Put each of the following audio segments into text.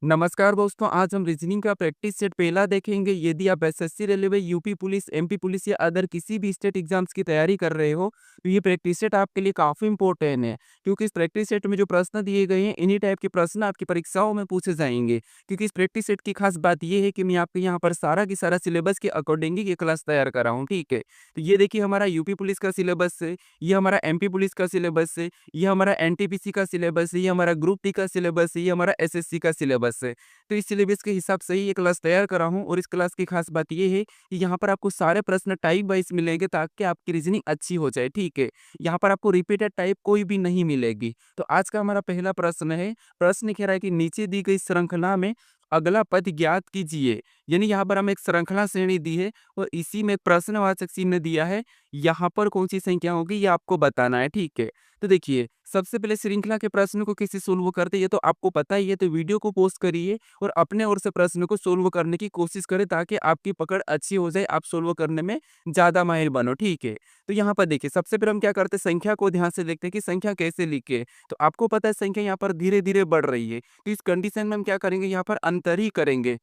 नमस्कार दोस्तों, आज हम रीजनिंग का प्रैक्टिस सेट पहला देखेंगे। यदि आप SSC, railway, UP police, MP police या अदर किसी भी स्टेट एग्जाम्स की तैयारी कर रहे हो, तो ये प्रैक्टिस सेट आपके लिए काफ़ी इंपॉर्टेंट है। क्योंकि इस प्रैक्टिस सेट में जो प्रश्न दिए गए हैं, इन्हीं टाइप के प्रश्न आपकी परीक्षाओं में पूछे जाएंगे। क्योंकि इस प्रैक्टिस सेट की खास बात ये है कि मैं आपके यहाँ पर सारा की सारा सिलेबस के अकॉर्डिंग ही ये क्लास तैयार कर रहा हूँ, ठीक है। तो ये देखिए, हमारा यूपी पुलिस का सिलेबस है, ये हमारा एमपी पुलिस का सिलेबस है, ये हमारा एनटीपीसी का सिलेबस है, ये हमारा ग्रुप डी का सिलेबस है, ये हमारा एसएससी का सिलेबस है। तो इस सिलेबस के हिसाब से ही ये क्लास तैयार करा हूँ। और इस क्लास की खास बात ये है कि यहाँ पर आपको सारे प्रश्न टाइप वाइज मिलेंगे, ताकि आपकी रीजनिंग अच्छी हो जाए, ठीक है। यहाँ पर आपको रिपीटेड टाइप कोई भी नहीं मिलेगी। तो आज का हमारा पहला प्रश्न है। प्रश्न कह रहा है कि नीचे दी गई श्रृंखला में अगला पद ज्ञात कीजिए। यानी यहाँ पर हमें एक श्रृंखला श्रेणी दी है और इसी में एक प्रश्नवाचक चिन्ह दिया है। यहाँ पर कौन सी संख्या होगी ये आपको बताना है, ठीक है। तो देखिए, सबसे पहले श्रृंखला के प्रश्न को कैसे सोल्व करते हैं ये तो आपको पता ही है। तो वीडियो को पोस्ट करिए और अपने ओर से प्रश्न को सोल्व करने की कोशिश करें, ताकि आपकी पकड़ अच्छी हो जाए, आप सोल्व करने में ज़्यादा माहिर बनो, ठीक है। तो यहाँ पर देखिए, सबसे पहले हम क्या करते हैं, संख्या को ध्यान से देखते हैं कि संख्या कैसे लिखे। तो आपको पता है संख्या यहाँ पर धीरे-धीरे बढ़ रही है। तो इस कंडीशन में हम क्या करेंगे, यहाँ पर अंतर ही करेंगे।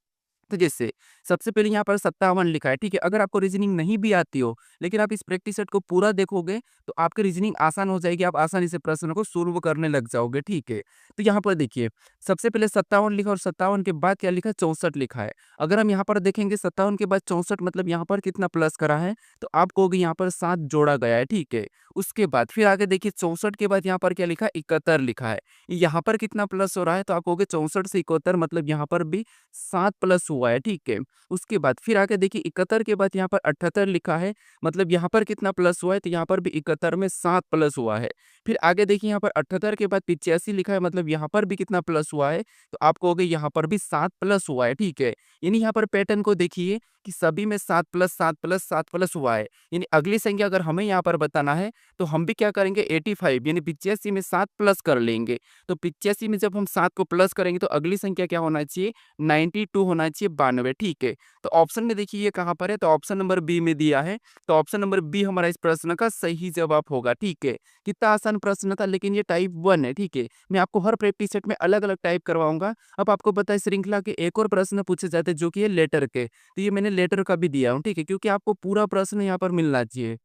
तो जैसे सबसे पहले यहाँ पर 57 लिखा है, ठीक है। अगर आपको रीजनिंग नहीं भी आती हो, लेकिन आप इस प्रैक्टिस सेट को पूरा देखोगे, तो आपकी रीजनिंग आसान हो जाएगी, आप आसानी से प्रश्न को सोल्व करने लग जाओगे, ठीक है। तो यहाँ पर देखिए, सबसे पहले 57 लिखा और 57 के बाद क्या लिखा है, 64 लिखा है। अगर हम यहाँ पर देखेंगे 57 के बाद 64 मतलब यहाँ पर कितना प्लस करा है, तो आप कहोगे यहाँ पर 7 जोड़ा गया है, ठीक है। उसके बाद फिर आगे देखिए, 64 के बाद यहाँ पर क्या लिखा है, 71 लिखा है। यहाँ पर कितना प्लस हो रहा है, तो आप कहोगे 64 से 71 मतलब यहाँ पर भी 7 प्लस हुआ है, ठीक है। उसके बाद फिर आगे देखिए, 71 के बाद यहाँ पर 78 लिखा है, मतलब यहाँ पर कितना प्लस हुआ है, तो यहाँ पर भी 71 में 7 प्लस हुआ है। फिर आगे देखिए, यहाँ पर 78 के बाद 85 लिखा है, मतलब यहाँ पर भी कितना प्लस हुआ है, तो आप कहोगे यहाँ पर भी 7 प्लस हुआ है, ठीक है। यानी यहाँ पर पैटर्न को देखिए कि सभी में 7 प्लस 7 प्लस 7 प्लस हुआ है। यानी अगली संख्या अगर हमें यहाँ पर बताना है, तो हम भी क्या करेंगे, 85 यानी 85 में 7 प्लस कर लेंगे। तो 85 में जब हम 7 को प्लस करेंगे, तो अगली संख्या क्या होना चाहिए, 92 होना चाहिए, 92, ठीक है। तो ऑप्शन में देखिए ये कहाँ पर है, तो ऑप्शन नंबर बी में दिया है। तो ऑप्शन नंबर बी हमारा इस प्रश्न का सही जवाब होगा, ठीक है। कितना आसान प्रश्न था, लेकिन ये टाइप 1 है, ठीक है। मैं आपको हर प्रैक्टिस सेट में अलग अलग टाइप करवाऊंगा। अब आपको पता है श्रृंखला के एक और प्रश्न पूछे जाते हैं, जो कि है लेटर के। तो ये मैंने लेटर का भी दिया हूँ, ठीक है, क्योंकि आपको पूरा प्रश्न यहाँ पर मिलना चाहिए।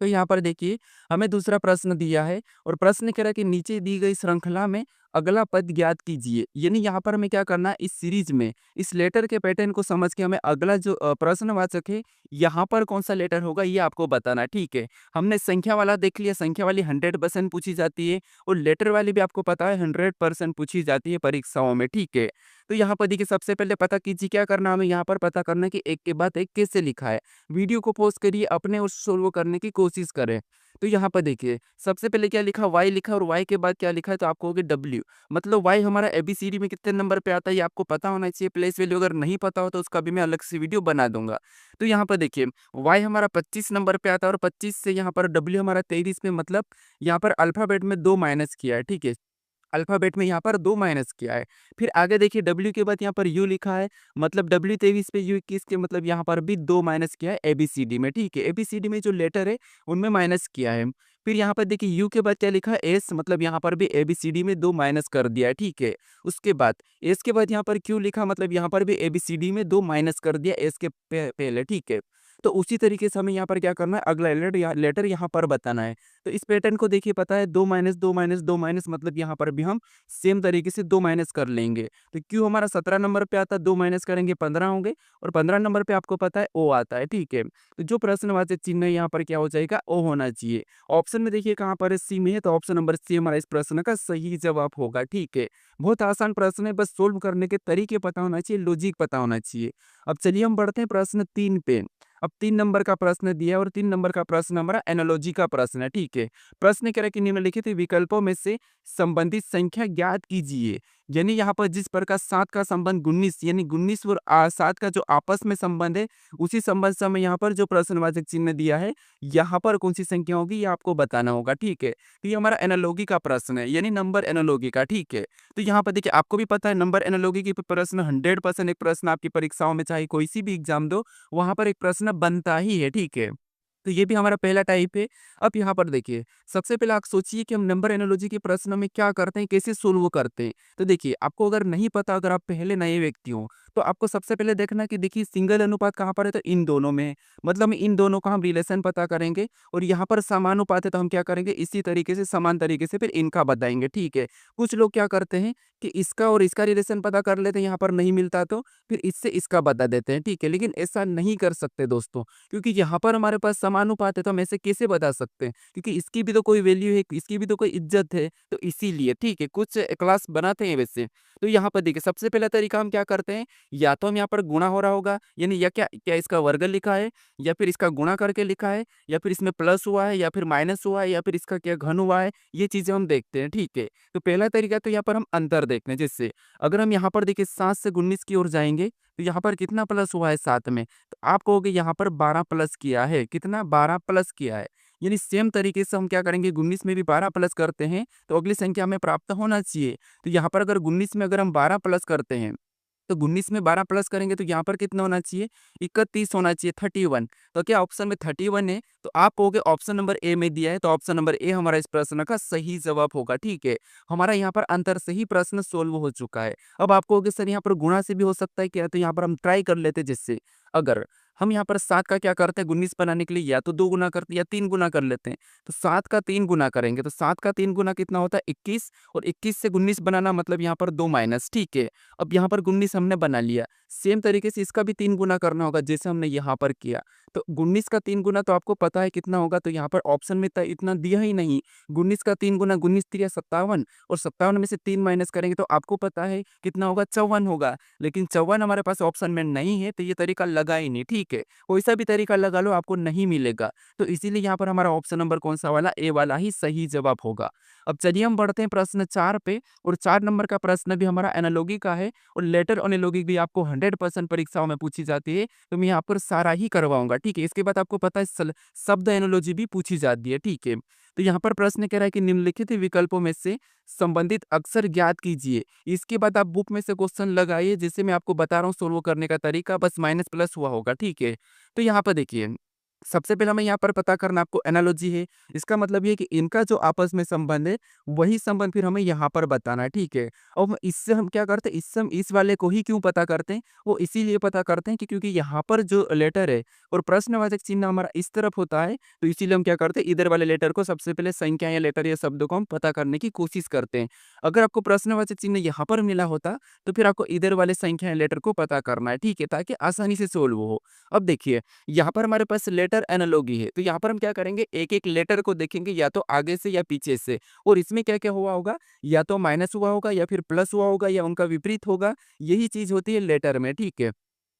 तो यहाँ पर देखिए, हमें दूसरा प्रश्न दिया है और प्रश्न कह रहा है कि नीचे दी गई श्रृंखला में अगला पद ज्ञात कीजिए। यानी यहाँ पर हमें क्या करना है, इस सीरीज में इस लेटर के पैटर्न को समझ के हमें अगला जो प्रश्नवाचक है, यहाँ पर कौन सा लेटर होगा ये आपको बताना है, ठीक है। हमने संख्या वाला देख लिया, संख्या वाली 100% पूछी जाती है और लेटर वाली भी आपको पता है 100% पूछी जाती है परीक्षाओं में, ठीक है। तो यहाँ पर देखिए, सबसे पहले पता कीजिए क्या करना है, हमें यहाँ पर पता करना है कि एक के बाद एक कैसे लिखा है। वीडियो को पॉज करिए, अपने उस सोल्व करने की कोशिश करें। तो यहाँ पर देखिए, सबसे पहले क्या लिखा, वाई लिखा और वाई के बाद क्या लिखा है, तो आप कहोगे डब्ल्यू। मतलब वाई हमारा एबीसीडी में कितने नंबर पे आता है ये आपको पता होना चाहिए। प्लेस वैल्यू अगर नहीं पता हो तो उसका भी मैं अलग से वीडियो बना दूंगा। तो यहाँ पर देखिए, वाई हमारा 25 नंबर पे आता है और 25 से यहाँ पर डब्ल्यू हमारा 23 में, मतलब यहाँ पर अल्फाबेट में 2 माइनस किया है, ठीक है। अल्फ़ाबेट में यहाँ पर 2 माइनस किया है। फिर आगे देखिए, डब्ल्यू के बाद यहाँ पर यू लिखा है, मतलब डब्ल्यू 23 पे यू 21 के, मतलब यहाँ पर भी 2 माइनस किया है एबीसीडी में, ठीक है। एबीसीडी में जो लेटर है उनमें माइनस किया है। फिर यहाँ पर देखिए, यू के बाद क्या लिखा है, एस, मतलब यहाँ पर भी एबीसीडी में 2 माइनस कर दिया है, ठीक है। उसके बाद एस के बाद यहाँ पर क्यू लिखा, मतलब यहाँ पर भी एबीसीडी में 2 माइनस कर दिया एस के पहले, ठीक है। तो उसी तरीके से हमें यहाँ पर क्या करना है, अगला लेटर यहाँ पर बताना है। तो इस पैटर्न को देखिए, पता है 2 माइनस 2 माइनस 2 माइनस, मतलब यहाँ पर भी हम सेम तरीके से 2 माइनस कर लेंगे। तो क्यू हमारा 17 नंबर पे आता है, 2 माइनस करेंगे 15 होंगे और 15 नंबर पे आपको पता है ओ आता है, ठीक है। तो जो प्रश्नवाचक चिन्ह है यहाँ पर क्या हो जाएगा, ओ होना चाहिए। ऑप्शन में देखिए कहाँ पर है, सी में है, तो ऑप्शन नंबर सी हमारा इस प्रश्न का सही जवाब होगा, ठीक है। बहुत आसान प्रश्न है, बस सोल्व करने के तरीके पता होना चाहिए, लॉजिक पता होना चाहिए। अब चलिए हम बढ़ते हैं प्रश्न 3 पे। अब 3 नंबर का प्रश्न दिया है और 3 नंबर का प्रश्न हमारा एनालॉजी का प्रश्न है, ठीक है। प्रश्न कह रहा है कि निम्नलिखित विकल्पों में से संबंधित संख्या ज्ञात कीजिए। यानी यहाँ पर जिस प्रकार 7 का संबंध 19, यानी 19 और 7 का जो आपस में संबंध है, उसी संबंध से हमें यहाँ पर जो प्रश्नवाचक चिन्ह दिया है, यहाँ पर कौन सी संख्या होगी ये आपको बताना होगा, ठीक है। तो ये हमारा एनालॉगी का प्रश्न है, यानी नंबर एनालॉगी का, ठीक है। तो यहाँ पर देखिए, आपको भी पता है नंबर एनालॉगी की प्रश्न 100% एक प्रश्न आपकी परीक्षाओं में, चाहे कोई सी भी एग्जाम दो, वहां पर एक प्रश्न बनता ही है, ठीक है। तो ये भी हमारा पहला टाइप है। अब यहाँ पर देखिए, सबसे पहले आप सोचिए कि हम नंबर एनालॉजी के प्रश्न में क्या करते हैं, कैसे सोल्व करते हैं। तो देखिए, आपको अगर नहीं पता, अगर आप पहले नए व्यक्ति हो, तो आपको सबसे पहले देखना कि देखिए सिंगल अनुपात कहाँ पर है, तो इन दोनों में है। मतलब इन दोनों का हम रिलेशन पता करेंगे और यहाँ पर समानुपात है तो हम क्या करेंगे, इसी तरीके से समान तरीके से फिर इनका बताएँगे, ठीक है। कुछ लोग क्या करते हैं कि इसका और इसका रिलेशन पता कर लेते हैं, यहाँ पर नहीं मिलता तो फिर इससे इसका बता देते हैं, ठीक है। लेकिन ऐसा नहीं कर सकते दोस्तों, क्योंकि यहाँ पर हमारे पास समानुपात है तो हम ऐसे कैसे बता सकते हैं? क्योंकि इसकी भी तो कोई वैल्यू है, इसकी भी तो कोई इज्जत है, तो इसीलिए ठीक है, कुछ क्लास बनाते हैं वैसे। तो यहाँ पर देखिए, सबसे पहला तरीका हम क्या करते हैं, या तो हम यहाँ पर गुणा हो रहा होगा, यानी या क्या क्या इसका वर्ग लिखा है, या फिर इसका गुणा करके लिखा है, या फिर इसमें प्लस हुआ है, या फिर माइनस हुआ है, या फिर इसका क्या घन हुआ है, ये चीज़ें हम देखते हैं, ठीक है। तो पहला तरीका तो यहाँ पर हम अंतर देखते हैं, जैसे अगर हम यहाँ पर देखिए 7 से 19 की ओर जाएँगे, तो यहाँ पर कितना प्लस हुआ है 7 में? तो आप कहोगे यहाँ पर 12 प्लस किया है, कितना 12 प्लस किया है। यानी सेम तरीके से हम क्या करेंगे, 19 में भी 12 प्लस करते हैं, तो अगली संख्या हमें प्राप्त होना चाहिए। तो यहाँ पर अगर 19 में अगर हम 12 प्लस करते हैं, तो 19 में 12 प्लस करेंगे तो यहाँ पर कितना होना चाहिए, 31 होना चाहिए, 31। तो क्या ऑप्शन में 31 है? तो आप कहोगे ऑप्शन नंबर ए में दिया है, तो ऑप्शन नंबर ए हमारा इस प्रश्न का सही जवाब होगा, ठीक है। हमारा यहाँ पर अंतर से ही प्रश्न सोल्व हो चुका है। अब आप कहोगे सर यहाँ पर गुणा से भी हो सकता है क्या? तो यहाँ पर हम ट्राई कर लेते, जिससे अगर हम यहाँ पर 7 का क्या करते हैं, 19 बनाने के लिए या तो 2 गुना करते हैं या 3 गुना कर लेते हैं। तो 7 का 3 गुना करेंगे, तो 7 का 3 गुना कितना होता है, 21, और 21 से 19 बनाना मतलब यहाँ पर 2 माइनस, ठीक है। अब यहाँ पर 19 हमने बना लिया, सेम तरीके से इसका भी 3 गुना करना होगा जैसे हमने यहाँ पर किया। तो 19 का 3 गुना तो आपको पता है कितना होगा, तो यहाँ पर ऑप्शन में इतना दिया ही नहीं। 19 का 3 गुना, 19 3 57, और 57 में से 3 माइनस करेंगे तो आपको पता है कितना होगा, 54 होगा। लेकिन 54 हमारे पास ऑप्शन में नहीं है, तो ये तरीका लगा ही नहीं, ठीक है। कोई सा भी तरीका लगा लो, आपको नहीं मिलेगा। तो इसीलिए यहाँ पर हमारा ऑप्शन नंबर कौन सा वाला, ए वाला ही सही जवाब होगा। अब चलिए हम बढ़ते हैं प्रश्न 4 पे, और 4 नंबर का प्रश्न भी हमारा एनालॉगी का है, और लेटर एनालॉगी भी आपको 100% परीक्षाओं में पूछी जाती है, तो मैं यहाँ पर सारा ही करवाऊंगा, ठीक है। इसके बाद आपको पता है शब्द एनालॉजी भी पूछी जाती है, ठीक है। तो यहाँ पर प्रश्न कह रहा है कि निम्नलिखित विकल्पों में से संबंधित अक्षर ज्ञात कीजिए। इसके बाद आप बुक में से क्वेश्चन लगाइए, जिससे मैं आपको बता रहा हूँ सोल्व करने का तरीका, बस माइनस प्लस हुआ होगा, ठीक है। तो यहाँ पर देखिए, सबसे पहले हमें यहाँ पर पता करना आपको एनालॉजी है। इसका मतलब ये है कि इनका जो आपस में संबंध है, वही संबंध फिर हमें यहाँ पर बताना है, ठीक है। और इससे हम क्या करते हैं, इससे हम इस वाले को ही क्यों पता करते हैं, वो इसीलिए पता करते हैं कि क्योंकि यहाँ पर जो लेटर है और प्रश्नवाचक चिन्ह हमारा इस तरफ होता है, तो इसीलिए हम क्या करते हैं, इधर वाले लेटर को सबसे पहले संख्या या लेटर या शब्दों को हम पता करने की कोशिश करते हैं। अगर आपको प्रश्नवाचक चिन्ह यहाँ पर मिला होता, तो फिर आपको इधर वाले संख्या या लेटर को पता करना है, ठीक है, ताकि आसानी से सोल्व हो। अब देखिए, यहाँ पर हमारे पास लेटर एनालॉगी है, तो यहाँ पर हम क्या करेंगे, एक-एक लेटर को देखेंगे, या तो आगे से या पीछे से, और इसमें क्या-क्या हुआ होगा, या तो माइनस हुआ होगा, या फिर प्लस हुआ होगा, या उनका विपरीत होगा। यही चीज़ होती है लेटर में, ठीक है।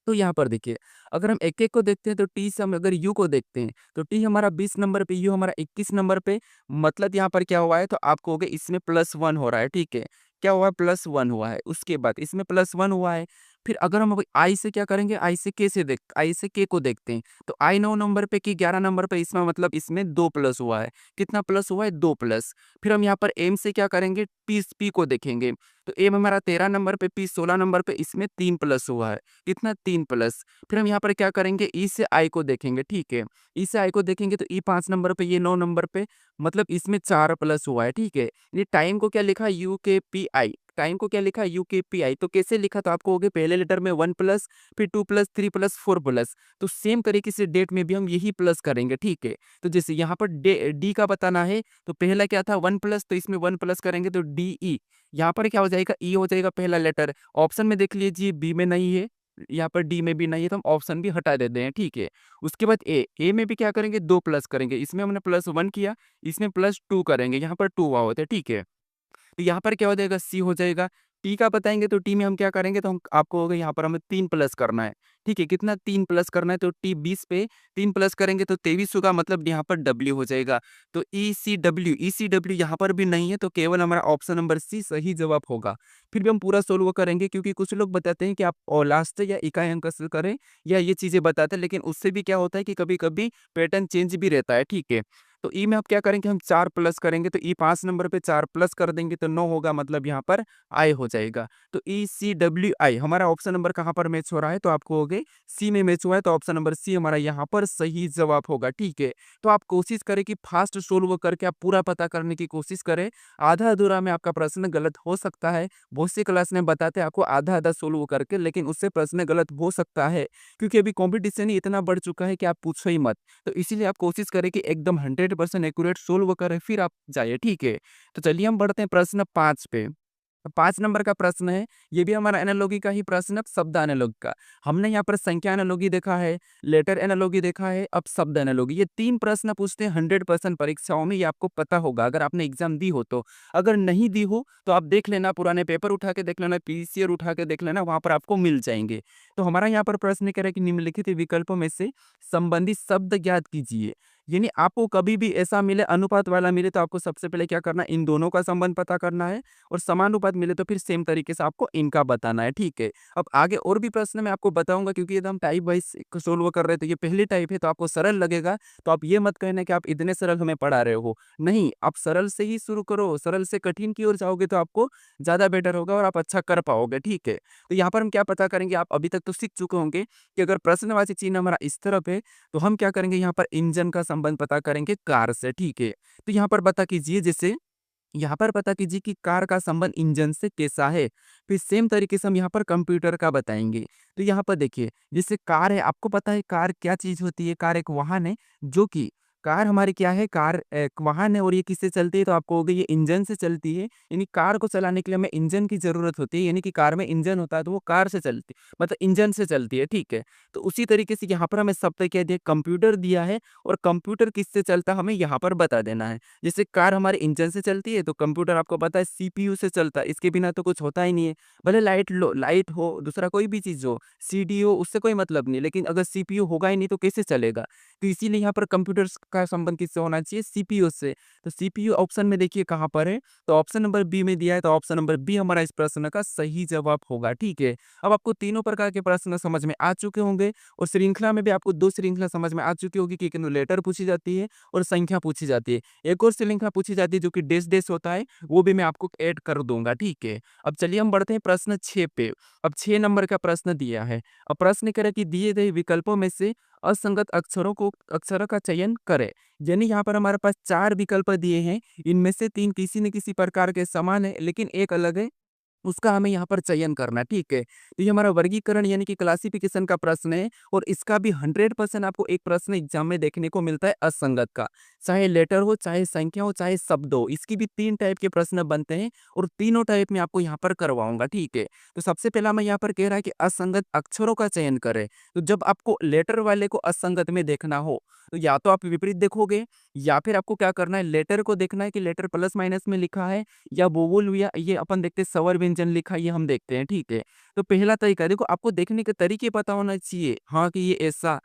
तो यहाँ पर देखिए, अगर हम एक-एक को देखते हैं, तो टी से हम अगर यू को देखते हैं, तो टी हमारा 20 नंबर पे, यू हमारा 21 नंबर पे, मतलब यहाँ पर क्या हुआ है, तो आप कहोगे इसमें +1 हो रहा है, ठीक है। क्या हुआ है, +1 हुआ है, उसके बाद इसमें +1 हुआ है। फिर अगर हम अब आई से क्या करेंगे, आई से के को देखते हैं, तो आई 9 नंबर पे, की 11 नंबर पे, इसमें मतलब इसमें 2 प्लस हुआ है। कितना प्लस हुआ है, 2 प्लस। फिर हम यहाँ पर एम से क्या करेंगे, पी को देखेंगे, तो एम हमारा 13 नंबर पे, पी 16 नंबर पे, इसमें 3 प्लस हुआ है। कितना, 3 प्लस। फिर हम यहाँ पर क्या करेंगे, ई से आई को देखेंगे, ठीक है। ई से आई को देखेंगे तो ई 5 नंबर पे, ये 9 नंबर पे, मतलब इसमें 4 प्लस हुआ है, ठीक है। ये टाइम को क्या लिखा, यूकेपीआई, टाइम को क्या लिखा, यूकेपीआई। तो कैसे लिखा, तो आपको होगे पहले लेटर में 1 प्लस, फिर 2 प्लस, 3 प्लस, 4 प्लस। तो सेम तरीके से डेट में भी हम यही प्लस करेंगे, ठीक है। तो जैसे यहाँ पर डी का बताना है, तो पहला क्या था, 1 प्लस, तो इसमें 1 प्लस करेंगे तो डी ई। यहाँ पर क्या हो जाएगा, ई हो जाएगा पहला लेटर। ऑप्शन में देख लीजिए, बी में नहीं है, यहाँ पर डी में भी नहीं है, तो हम ऑप्शन भी हटा देते हैं, ठीक है। उसके बाद ए में भी क्या करेंगे, 2 प्लस करेंगे, इसमें हमने +1 किया, इसमें +2 करेंगे, यहाँ पर 2 हुआ होता है, ठीक है। तो यहाँ पर क्या हो जाएगा, सी हो जाएगा। टी का बताएँगे तो टी में हम क्या करेंगे, तो हम आपको होगा यहाँ पर हमें 3 प्लस करना है, ठीक है। कितना, 3 प्लस करना है, तो टी 20 पे 3 प्लस करेंगे तो 23 होगा, मतलब यहाँ पर डब्ल्यू हो जाएगा। तो ईसीडब्ल्यू यहाँ पर भी नहीं है, तो केवल हमारा ऑप्शन नंबर सी सही जवाब होगा। फिर भी हम पूरा सोल्व करेंगे, क्योंकि कुछ लोग बताते हैं कि आप लास्ट या इकाई अंक से करें, या ये चीज़ें बताते हैं, लेकिन उससे भी क्या होता है कि कभी-कभी पैटर्न चेंज भी रहता है, ठीक है। तो ई में आप क्या करेंगे, हम 4 प्लस करेंगे तो ई 5 नंबर पे 4 प्लस कर देंगे तो 9 होगा, मतलब यहाँ पर आई हो जाएगा। तो ECWI हमारा ऑप्शन नंबर कहाँ पर मैच हो रहा है, तो आपको हो गए सी में मैच हुआ है, तो ऑप्शन नंबर सी हमारा यहाँ पर सही जवाब होगा। ठीक है, तो आप कोशिश करें कि फास्ट सोल्व करके आप पूरा पता करने की कोशिश करें। आधा अधूरा में आपका प्रश्न गलत हो सकता है। बहुत सी क्लास में बताते हैं आपको आधा आधा सोल्व करके, लेकिन उससे प्रश्न गलत हो सकता है, क्योंकि अभी कंपटीशन ही इतना बढ़ चुका है कि आप पूछो ही मत। तो इसीलिए आप कोशिश करें कि एकदम 100% एक्यूरेट सोल्व करें, फिर आप जाइए। ठीक है, तो चलिए हम बढ़ते हैं प्रश्न 5 पे। 5 नंबर का प्रश्न है, ये भी हमारा एनालॉजी का ही प्रश्न है, शब्द एनालॉजी का। हमने यहाँ पर संख्या एनालॉजी देखा है, लेटर एनालॉजी देखा है, अब शब्द एनालॉजी। ये 3 प्रश्न पूछते हैं 100% परीक्षाओं में, ये आपको पता होगा अगर आपने एग्जाम दी हो तो। अगर नहीं दी हो तो आप देख लेना, पुराने पेपर उठा के देख लेना, पीसीआर उठा के देख लेना, वहाँ पर आपको मिल जाएंगे। तो हमारा यहाँ पर प्रश्न कह रहा है कि निम्नलिखित विकल्पों में से संबंधित शब्द ज्ञात कीजिए। यानी आपको कभी भी ऐसा मिले, अनुपात वाला मिले, तो आपको सबसे पहले क्या करना है, इन दोनों का संबंध पता करना है, और समानुपात मिले तो फिर सेम तरीके से आपको इनका बताना है। ठीक है, अब आगे और भी प्रश्न मैं आपको बताऊंगा, क्योंकि ये तो हम टाइप वाइज सोल्व कर रहे हैं, तो ये पहली टाइप है तो आपको सरल लगेगा। तो आप ये मत कहना कि आप इतने सरल हमें पढ़ा रहे हो, नहीं, आप सरल से ही शुरू करो, सरल से कठिन की ओर जाओगे तो आपको ज्यादा बेटर होगा और आप अच्छा कर पाओगे। ठीक है, तो यहाँ पर हम क्या पता करेंगे, आप अभी तक तो सीख चुके होंगे कि अगर प्रश्नवाची चिन्ह हमारा इस तरफ है तो हम क्या करेंगे, यहाँ पर इंजन का संबंध पता करेंगे कार से। ठीक है, तो यहाँ पर पता कीजिए, जैसे यहाँ पर पता कीजिए कि कार का संबंध इंजन से कैसा है। फिर सेम तरीके से हम यहाँ पर कंप्यूटर का बताएंगे। तो यहाँ पर देखिए, जैसे कार है, आपको पता है कार क्या चीज होती है, कार एक वाहन है, जो कि कार हमारी क्या है, कार एक वाहन है, और ये किससे चलती है, तो आपको होगा ये इंजन से चलती है। यानी कार को चलाने के लिए हमें इंजन की जरूरत होती है, यानी कि कार में इंजन होता है तो वो कार से चलती, मतलब इंजन से चलती है। ठीक है, तो उसी तरीके से यहाँ पर हमें शब्द क्या दिया, कंप्यूटर दिया है, और कंप्यूटर किससे चलता है हमें यहाँ पर बता देना है। जैसे कार हमारे इंजन से चलती है, तो कंप्यूटर आपको पता है सीपीयू से चलता है, इसके बिना तो कुछ होता ही नहीं है। भले लाइट हो, दूसरा कोई भी चीज हो, सीडी हो, उससे कोई मतलब नहीं, लेकिन अगर सीपीयू होगा ही नहीं तो कैसे चलेगा। तो इसीलिए यहाँ पर कंप्यूटर का संबंध किससे होना चाहिए, सीपीयू से। तो सीपीयू ऑप्शन में देखिए कहाँ पर है, तो ऑप्शन नंबर बी में दिया है, तो ऑप्शन नंबर बी हमारा इस प्रश्न का सही जवाब होगा। ठीक है, अब आपको तीनों प्रकार के प्रश्न समझ में आ चुके होंगे, और श्रृंखला में भी आपको 2 श्रृंखला समझ में आ चुकी होगी कि लेटर पूछी जाती है और संख्या पूछी जाती है। एक और श्रृंखला पूछी जाती है जो कि डेस डेस होता है, वो भी मैं आपको ऐड कर दूंगा। ठीक है, अब चलिए हम बढ़ते हैं प्रश्न 6 पे। अब 6 नंबर का प्रश्न दिया है। अब प्रश्न कह रहा है कि दिए गए विकल्पों में से असंगत अक्षरों का चयन करें। यानी यहाँ पर हमारे पास 4 विकल्प दिए हैं, इनमें से 3 किसी न किसी प्रकार के समान है, लेकिन एक अलग है, उसका हमें यहाँ पर चयन करना है। ठीक है, तो ये हमारा वर्गीकरण यानी कि क्लासिफिकेशन का प्रश्न है, और इसका भी 100% आपको एक प्रश्न एग्जाम में देखने को मिलता है असंगत का। चाहे लेटर हो, चाहे संख्या हो, चाहे शब्द हो, इसकी भी 3 टाइप के प्रश्न बनते हैं, और तीनों टाइप में आपको यहाँ पर करवाऊंगा। ठीक है, तो सबसे पहला मैं यहाँ पर कह रहा है कि असंगत अक्षरों का चयन करें। तो जब आपको लेटर वाले को असंगत में देखना हो, तो या तो आप विपरीत देखोगे, या फिर आपको क्या करना है, लेटर को देखना है कि लेटर प्लस माइनस में लिखा है या वोवल, या ये अपन देखते हैं स्वर व्यंजन लिखा है, ये हम देखते हैं। ठीक है, तो पहला तरीका देखो, आपको देखने के तरीके पता होना चाहिए, हाँ कि ये ऐसा,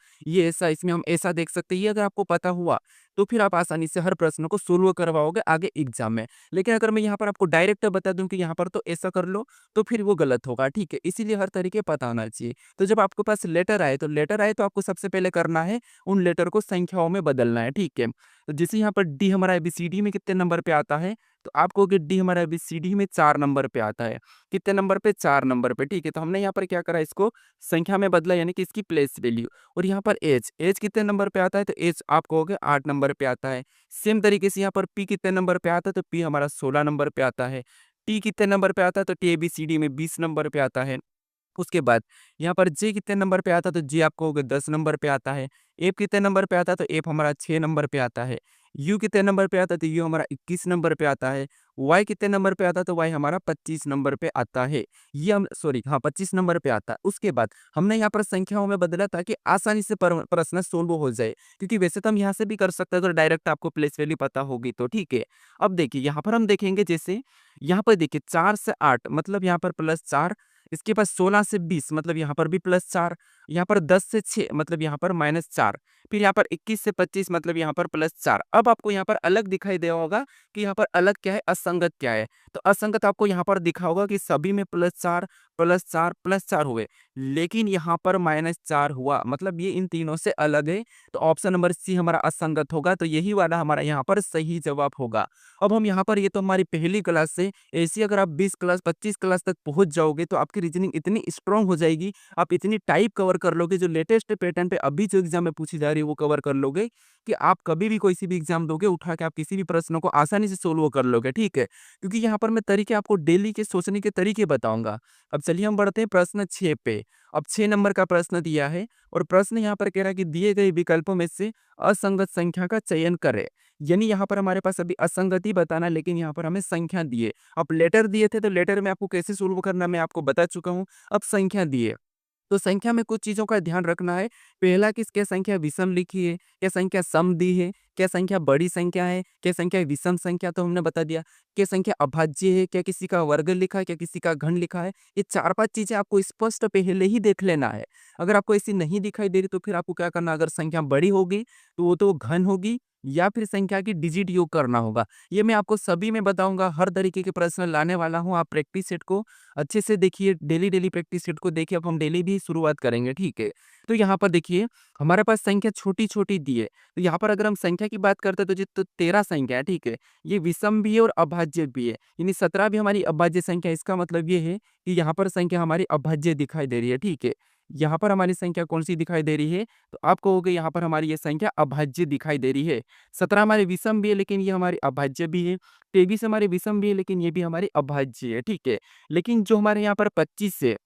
इसमें हम ऐसा देख सकते हैं, ये अगर आपको पता हुआ तो फिर आप आसानी से हर प्रश्न को सोल्व करवाओगे आगे एग्जाम में। लेकिन अगर मैं यहाँ पर आपको डायरेक्ट बता दूं कि यहाँ पर तो ऐसा कर लो, तो फिर वो गलत होगा। ठीक है, इसीलिए हर तरीके पता होना चाहिए। तो जब आपके पास लेटर आए तो आपको सबसे पहले करना है, उन लेटर को संख्याओं में बदलना है। ठीक है, तो जैसे यहाँ पर डी हमारा एबीसीडी में कितने नंबर पे आता है, तो आप कहोगे डी हमारा एबीसीडी में 4 नंबर पे आता है। कितने नंबर पे, 4 नंबर पे। ठीक है, तो हमने यहाँ पर क्या करा, इसको संख्या में बदला, यानी कि इसकी प्लेस वैल्यू। और यहाँ पर एज कितने नंबर पे आता है, तो एज आप कहोगे 8 नंबर पे आता है। सेम तरीके से यहाँ पर पी कितने नंबर पे आता है, तो पी हमारा 16 नंबर पे आता है। टी कितने नंबर पे आता है, तो टी एबीसीडी में 20 नंबर पे आता है। उसके बाद यहाँ पर जे कितने नंबर पे आता है, तो जे आप कहोगे 10 नंबर पे आता है। एफ कितने नंबर पे आता है, तो एफ हमारा 6 नंबर पे आता है। यू कितने नंबर पे आता है, तो यू हमारा 21 नंबर पे आता है। वाई कितने नंबर पे आता है, तो वाई हमारा 25 नंबर पे आता है। ये हम सॉरी हाँ 25 नंबर पे आता है। उसके बाद हमने यहाँ पर संख्याओं में बदला ताकि आसानी से प्रश्न सोल्व हो जाए, क्योंकि वैसे तो हम यहाँ से भी कर सकते हैं अगर डायरेक्ट आपको प्लेस वैल्यू पता होगी तो। ठीक है, अब देखिए यहाँ पर हम देखेंगे, जैसे यहाँ पर देखिए 4 से 8 मतलब यहाँ पर +4, इसके बाद 16 से 20 मतलब यहाँ पर भी +4, यहाँ पर 10 से 6 मतलब यहाँ पर -4, फिर यहाँ पर 21 से 25 मतलब यहाँ पर +4। अब आपको यहाँ पर अलग दिखाई दिया होगा कि यहाँ पर अलग क्या है, असंगत क्या है। तो असंगत आपको यहाँ पर दिखा होगा कि सभी में +4, +4, +4 हुए, लेकिन यहाँ पर -4 हुआ, मतलब ये इन तीनों से अलग है। तो ऑप्शन नंबर सी हमारा असंगत होगा, तो यही वाला हमारा यहाँ पर सही जवाब होगा। अब हम यहाँ पर, ये तो हमारी पहली क्लास से, ऐसी अगर आप 20 क्लास 25 क्लास तक पहुँच जाओगे तो आपकी रीजनिंग इतनी स्ट्रांग हो जाएगी, आप इतनी टाइप कवर कर लोगे, जो लेटेस्ट पैटर्न पे अभी जो एग्जाम में पूछी जा रही है वो कवर कर लोगे, कि आप कभी भी कोई सी भी एग्जाम दोगे, उठा के आप किसी भी प्रश्नों को आसानी से सोल्व कर लोगे, ठीक है। क्योंकि यहाँ पर मैं तरीके आपको डेली के सोचने के तरीके बताऊंगा। अब चलिए हम बढ़ते हैं प्रश्न 6 पे। अब 6 नंबर का प्रश्न दिया है और प्रश्न यहाँ पर कह रहा है कि दिए गए विकल्पों में से असंगत संख्या का चयन करें। यानी यहाँ पर हमारे पास अभी असंगति बताना है, लेकिन यहाँ पर हमें संख्या दिए। अब लेटर दिए थे तो लेटर में आपको कैसे सोल्व करना मैं आपको बता चुका हूँ। अब संख्या दिए, तो संख्या में कुछ चीज़ों का ध्यान रखना है। पहला कि क्या संख्या विषम लिखी है, क्या संख्या सम दी है, क्या संख्या बड़ी संख्या है, क्या संख्या विषम संख्या, तो हमने बता दिया। क्या संख्या अभाज्य है, क्या किसी का वर्ग लिखा है, क्या किसी का घन लिखा है। ये 4-5 चीज़ें आपको स्पष्ट पहले ही देख लेना है। अगर आपको ऐसी नहीं दिखाई दे रही तो फिर आपको क्या करना है, अगर संख्या बड़ी होगी तो वो तो घन होगी, या फिर संख्या की डिजिट योग करना होगा। ये मैं आपको सभी में बताऊँगा, हर तरीके के प्रश्न लाने वाला हूँ। आप प्रैक्टिस सेट को अच्छे से देखिए, डेली प्रैक्टिस सेट को देखिए। अब हम डेली भी शुरुआत करेंगे, ठीक है। तो यहाँ पर देखिए, हमारे पास संख्या छोटी-छोटी दी है। तो यहाँ पर अगर हम संख्या की बात करते हैं तो 13 संख्या है, ठीक है। ये विषम भी है और अभाज्य भी है, यानी 17 भी हमारी अभाज्य संख्या है। इसका मतलब ये है कि यहाँ पर संख्या हमारी अभाज्य दिखाई दे रही है, ठीक है। यहाँ पर हमारी संख्या कौन-सी दिखाई दे रही है, तो आप कहोगे यहाँ पर हमारी ये संख्या अभाज्य दिखाई दे रही है। 17 हमारी विषम भी है, लेकिन ये हमारी अभाज्य भी है। 23 हमारी विषम भी है, लेकिन ये भी हमारी अभाज्य है, ठीक है। लेकिन जो हमारे यहाँ पर 25 है,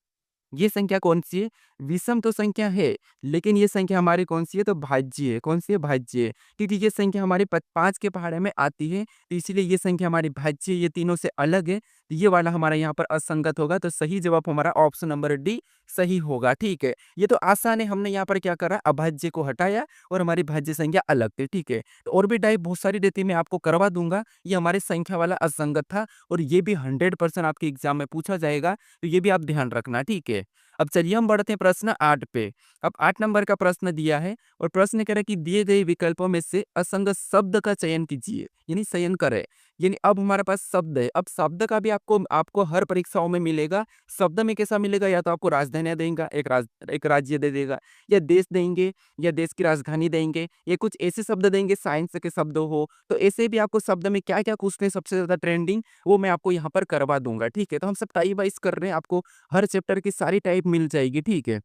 ये संख्या कौन-सी है? विषम तो संख्या है, लेकिन ये संख्या हमारी कौन-सी है? तो भाज्य है। कौन-सी है? भाज्य है। क्योंकि ये संख्या हमारे 5 के पहाड़े में आती है, तो इसीलिए ये संख्या हमारी भाज्य है, ये तीनों से अलग है। तो ये वाला हमारा यहाँ पर असंगत होगा, तो सही जवाब हमारा ऑप्शन नंबर डी सही होगा, ठीक है। ये तो आसान है, हमने यहाँ पर क्या करा, अभाज्य को हटाया और हमारी भाज्य संख्या अलग थी, ठीक है। तो और भी टाइप बहुत सारी रहती है, मैं आपको करवा दूँगा। ये हमारे संख्या वाला असंगत था और ये भी 100% आपके एग्ज़ाम में पूछा जाएगा, तो ये भी आप ध्यान रखना, ठीक है। अब चलिए हम बढ़ते हैं प्रश्न 8 पे। अब 8 नंबर का प्रश्न दिया है और प्रश्न कह रहा है कि दिए गए विकल्पों में से असंगत शब्द का चयन कीजिए, यानी चयन करें। यानी अब हमारे पास शब्द है, अब शब्द का भी आपको आपको हर परीक्षाओं में मिलेगा। शब्द में कैसा मिलेगा, या तो आपको राजधानियाँ देगा, एक राज्य दे देगा, या देश देंगे, या देश की राजधानी देंगे, या कुछ ऐसे शब्द देंगे साइंस के शब्द हो। तो ऐसे भी आपको शब्द में क्या-क्या पूछते हैं सबसे ज़्यादा ट्रेंडिंग, वो मैं आपको यहाँ पर करवा दूँगा, ठीक है। तो हम सब टाइप वाइज़ कर रहे हैं, आपको हर चैप्टर की सारी टाइप मिल जाएगी, ठीक है।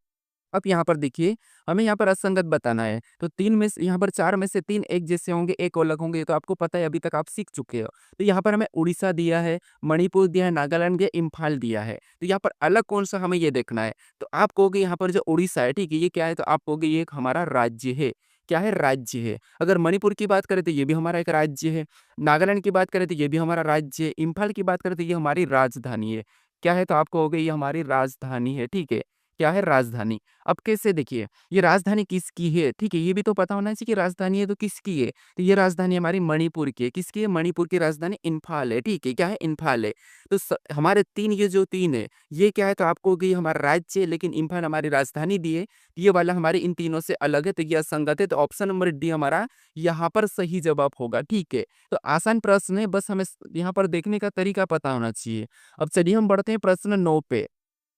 अब यहाँ पर देखिए, हमें यहाँ पर असंगत बताना है, तो 3 में से यहाँ पर 4 में से 3 एक जैसे होंगे, एक अलग होंगे, ये तो आपको पता है, अभी तक आप सीख चुके हो। तो यहाँ पर हमें उड़ीसा दिया है, मणिपुर दिया है, नागालैंड दिया, इम्फाल दिया है। तो यहाँ पर अलग कौन-सा हमें ये देखना है। तो आप कहोगे यहाँ पर जो उड़ीसा है, ठीक है, ये क्या है, तो आप कहोगे ये एक हमारा राज्य है। क्या है? राज्य है। अगर मणिपुर की बात करें तो ये भी हमारा एक राज्य है। नागालैंड की बात करें तो ये भी हमारा राज्य है। इम्फाल की बात करें तो ये हमारी राजधानी है। क्या है? तो आप कहोगे ये हमारी राजधानी है, ठीक है। क्या है? राजधानी। अब कैसे देखिए, ये राजधानी किसकी है, ठीक है, ये भी तो पता होना चाहिए कि राजधानी है तो किसकी है। तो ये राजधानी हमारी मणिपुर की है। किसकी है? मणिपुर की राजधानी इम्फाल है, ठीक है। क्या है? इम्फाल है। तो हमारे 3, ये जो 3 है, ये क्या है, तो आपको कि हमारा राज्य है, लेकिन इम्फाल हमारी राजधानी दी है। ये वाला हमारे इन तीनों से अलग है, तो ये असंगत है। तो ऑप्शन नंबर डी हमारा यहाँ पर सही जवाब होगा, ठीक है। तो आसान प्रश्न है, बस हमें यहाँ पर देखने का तरीका पता होना चाहिए। अब चलिए हम बढ़ते हैं प्रश्न 9 पे।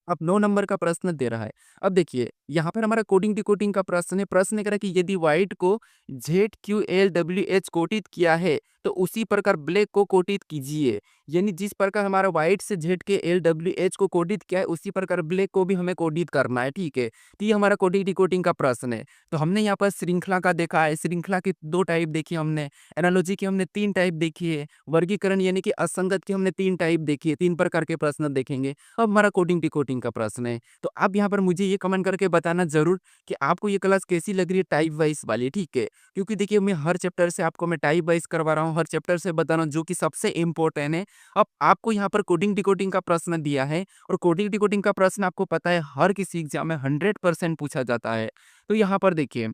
अब 9 नंबर का प्रश्न दे रहा है। अब देखिए, यहाँ पर हमारा कोडिंग डिकोडिंग का प्रश्न है। प्रश्न कह रहा है कि यदि व्हाइट को ZQLWH कोटित किया है, तो उसी प्रकार ब्लैक को कोटित कीजिए। यानी जिस प्रकार हमारा व्हाइट से ZKLWH को कोडित किया है, उसी प्रकार ब्लैक को भी हमें कोडित करना है, ठीक है। तो ये हमारा कोडिंग डिकोडिंग का प्रश्न है। तो हमने यहाँ पर श्रृंखला का देखा है, श्रृंखला की 2 टाइप देखी हमने, एनालॉजी की हमने 3 टाइप देखी है, वर्गीकरण यानी कि असंगत की हमने 3 टाइप देखी है, 3 प्रकार के प्रश्न देखेंगे। अब हमारा कोडिंग डिकोडिंग का प्रश्न है। तो आप यहाँ पर मुझे ये कमेंट करके बताना ज़रूर कि आपको ये क्लास कैसी लग रही है, टाइप वाइज़ वाली, ठीक है। क्योंकि देखिए, मैं हर चैप्टर से आपको मैं टाइप वाइज़ करवा रहा हूँ, हर चैप्टर से बता रहा हूँ जो कि सबसे इम्पोर्टेंट है। अब आपको यहाँ पर कोडिंग डिकोडिंग का प्रश्न दिया है और कोडिंग डिकोडिंग का प्रश्न आपको पता है हर किसी एग्जाम में 100% पूछा जाता है। तो यहाँ पर देखिए,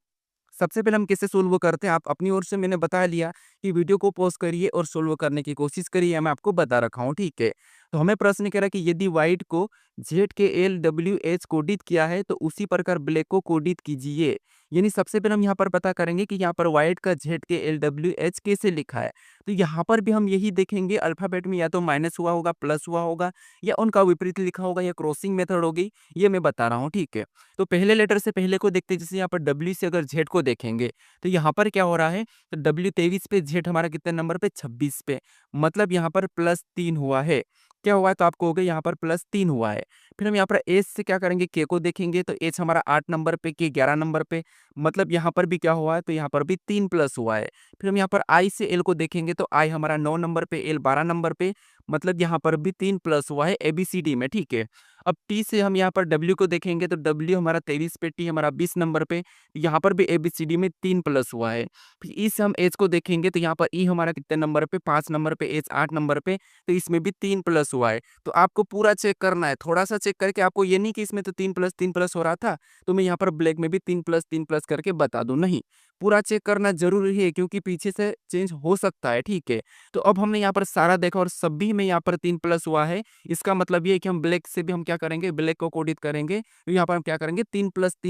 सबसे पहले हम कैसे सोल्व करते हैं, आप अपनी ओर से मैंने बता लिया कि वीडियो को पॉज़ करिए और सोल्व करने की कोशिश करिए, मैं आपको बता रखा हूँ, ठीक है। तो हमें प्रश्न कह रहा है कि यदि व्हाइट को ZKLWH कोडित किया है, तो उसी प्रकार ब्लैक को कोडित कीजिए। यानी सबसे पहले हम यहाँ पर पता करेंगे कि यहाँ पर व्हाइट का ZKLWH कैसे लिखा है। तो यहाँ पर भी हम यही देखेंगे, अल्फ़ाबेट में या तो माइनस हुआ होगा, प्लस हुआ होगा, या उनका विपरीत लिखा होगा, या क्रॉसिंग मेथड होगी, ये मैं बता रहा हूँ, ठीक है। तो पहले लेटर से पहले को देखते हैं, जैसे यहाँ पर W से अगर Z को देखेंगे, तो यहाँ पर क्या हो रहा है, तो W 23 पे, Z हमारा कितने नंबर पे, 26 पे, मतलब यहाँ पर +3 हुआ है। क्या हुआ है, तो आपको हो गया यहाँ पर +3 हुआ है। फिर हम यहाँ पर एच से क्या करेंगे, के को देखेंगे, तो एच हमारा 8 नंबर पे, के 11 नंबर पे, मतलब यहाँ पर भी क्या हुआ है, तो यहाँ पर भी 3 प्लस हुआ है। फिर हम यहाँ पर आई से एल को देखेंगे, तो आई हमारा 9 नंबर पे, एल 12 नंबर पे, मतलब यहाँ पर भी 3 प्लस हुआ है एबीसीडी में, ठीक है। अब टी से हम यहाँ पर डब्ल्यू को देखेंगे, तो डब्ल्यू हमारा 23 पे, टी हमारा 20 नंबर पे, यहाँ पर भी एबीसीडी में 3 प्लस हुआ है। फिर ई से हम एच को देखेंगे, तो यहाँ पर ई हमारा कितने नंबर पे, 5 नंबर पे, एच 8 नंबर पे, तो इसमें भी 3 प्लस हुआ है। तो आपको पूरा चेक करना है, थोड़ा-सा चेक करके, आपको ये नहीं कि इसमें तो 3 प्लस हो रहा था, तो मैं यहाँ पर ब्लैक में भी 3 प्लस करके बता दूँ, नहीं। पूरा चेक करना ज़रूरी है, क्योंकि पीछे से चेंज हो सकता है, ठीक है। तो अब हमने यहाँ पर सारा देखा और सभी में यहाँ पर 3 प्लस हुआ है। इसका मतलब ये है कि हम ब्लैक से भी हम क्या करेंगे, ब्लैक को कोडित करेंगे, तो यहाँ पर हम क्या करेंगे, 3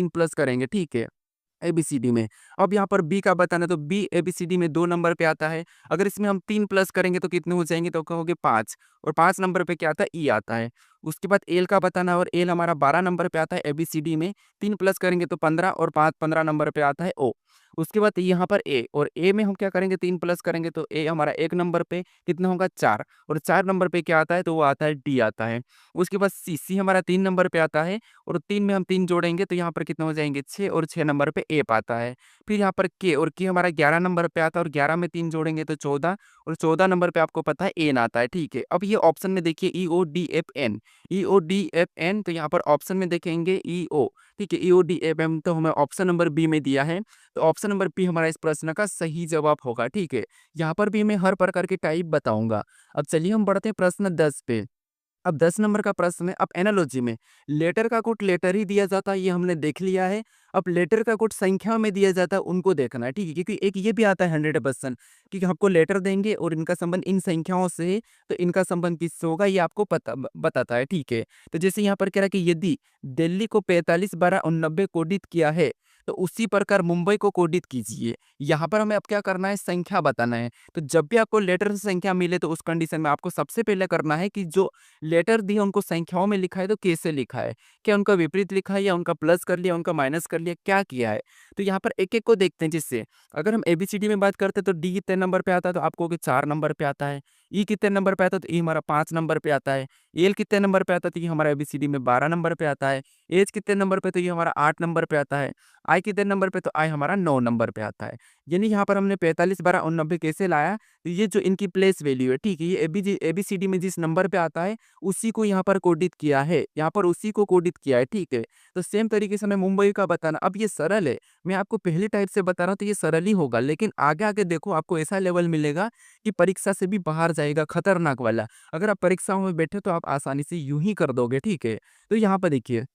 प्लस करेंगे, ठीक है। एबीसीडी में। अब यहाँ पर बी का बताना है, तो बी एबीसीडी में 2 नंबर पे आता है। अगर इसमें हम 3 प्लस करेंगे तो कितने हो जाएँगे, तो कहोगे 5, और 5 नंबर पे क्या आता है, ई आता है। उसके बाद एल का बताना है, और एल हमारा 12 नंबर पे आता है एबीसीडी में। 3 प्लस करेंगे तो 15, और 5 15 नंबर पे आता है ओ। उसके बाद यहाँ पर ए, और ए में हम क्या करेंगे, 3 प्लस करेंगे तो ए हमारा 1 नंबर पे कितना होगा, 4, और 4 नंबर पे क्या आता है, तो वो आता है डी आता है। उसके बाद सी, सी हमारा 3 नंबर पे आता है, और 3 में हम 3 जोड़ेंगे तो यहाँ पर कितने हो जाएँगे, 6, और 6 नंबर पे एप आता है। फिर यहाँ पर के, और के हमारा 11 नंबर पे आता है, और 11 में 3 जोड़ेंगे तो 14, और 14 नंबर पे आपको पता है एन आता है, ठीक है। अब ये ऑप्शन में देखिए EODFN, EODFN, तो यहाँ पर ऑप्शन में देखेंगे EO, ठीक है, EODFM, तो हमें ऑप्शन नंबर बी में दिया है, तो ऑप्शन नंबर बी हमारा इस प्रश्न का सही जवाब होगा, ठीक है। यहाँ पर भी मैं हर प्रकार के टाइप बताऊँगा। अब चलिए हम बढ़ते हैं प्रश्न 10 पे। अब 10 नंबर का प्रश्न है, अब एनालॉजी में लेटर का कोड लेटर ही दिया जाता है, ये हमने देख लिया है। अब लेटर का कोड संख्या में दिया जाता है, उनको देखना है, ठीक है, क्योंकि एक ये भी आता है 100% कि आपको लेटर देंगे और इनका संबंध इन संख्याओं से है, तो इनका संबंध किससे होगा, ये आपको पता बताता है, ठीक है। तो जैसे यहाँ पर कह रहा है कि यदि दिल्ली को 45 12 89 कोडित किया है, तो उसी प्रकार मुंबई को कोडित कीजिए। यहाँ पर हमें अब क्या करना है, संख्या बताना है। तो जब भी आपको लेटर से संख्या मिले, तो उस कंडीशन में आपको सबसे पहले करना है कि जो लेटर दिए उनको संख्याओं में लिखा है तो कैसे लिखा है, क्या उनका विपरीत लिखा है, या उनका प्लस कर लिया, उनका माइनस कर लिया, क्या किया है। तो यहाँ पर एक एक को देखते हैं, जिससे अगर हम एबीसीडी में बात करते हैं, तो डी कितने नंबर पे आता है, तो आपको 4 नंबर पे आता है। ई कितने नंबर पे आता है, तो ई हमारा 5 नंबर पे आता है। एल कितने नंबर पे आता है, तो ये हमारा एबीसीडी में 12 नंबर पे आता है। एच कितने नंबर पे, तो ये हमारा 8 नंबर पे आता है। आई कितने नंबर पे, तो आई हमारा 9 नंबर पे आता है। यानी यहाँ पर हमने 45 12 89 कैसे लाया, तो ये जो इनकी प्लेस वैल्यू है, ठीक है, ये एबीसीडी में जिस नंबर पे आता है उसी को यहाँ पर कोडित किया है, यहाँ पर उसी को कोडित किया है, ठीक है। तो सेम तरीके से हमें मुंबई का बताना, अब ये सरल है, मैं आपको पहली टाइप से बता रहा हूँ, तो ये सरल ही होगा, लेकिन आगे आगे देखो आपको ऐसा लेवल मिलेगा कि परीक्षा से भी बाहर जाएगा, खतरनाक वाला। अगर आप परीक्षाओं में बैठे तो आप आसानी से यूं ही कर दोगे, ठीक है। तो यहाँ पर देखिए,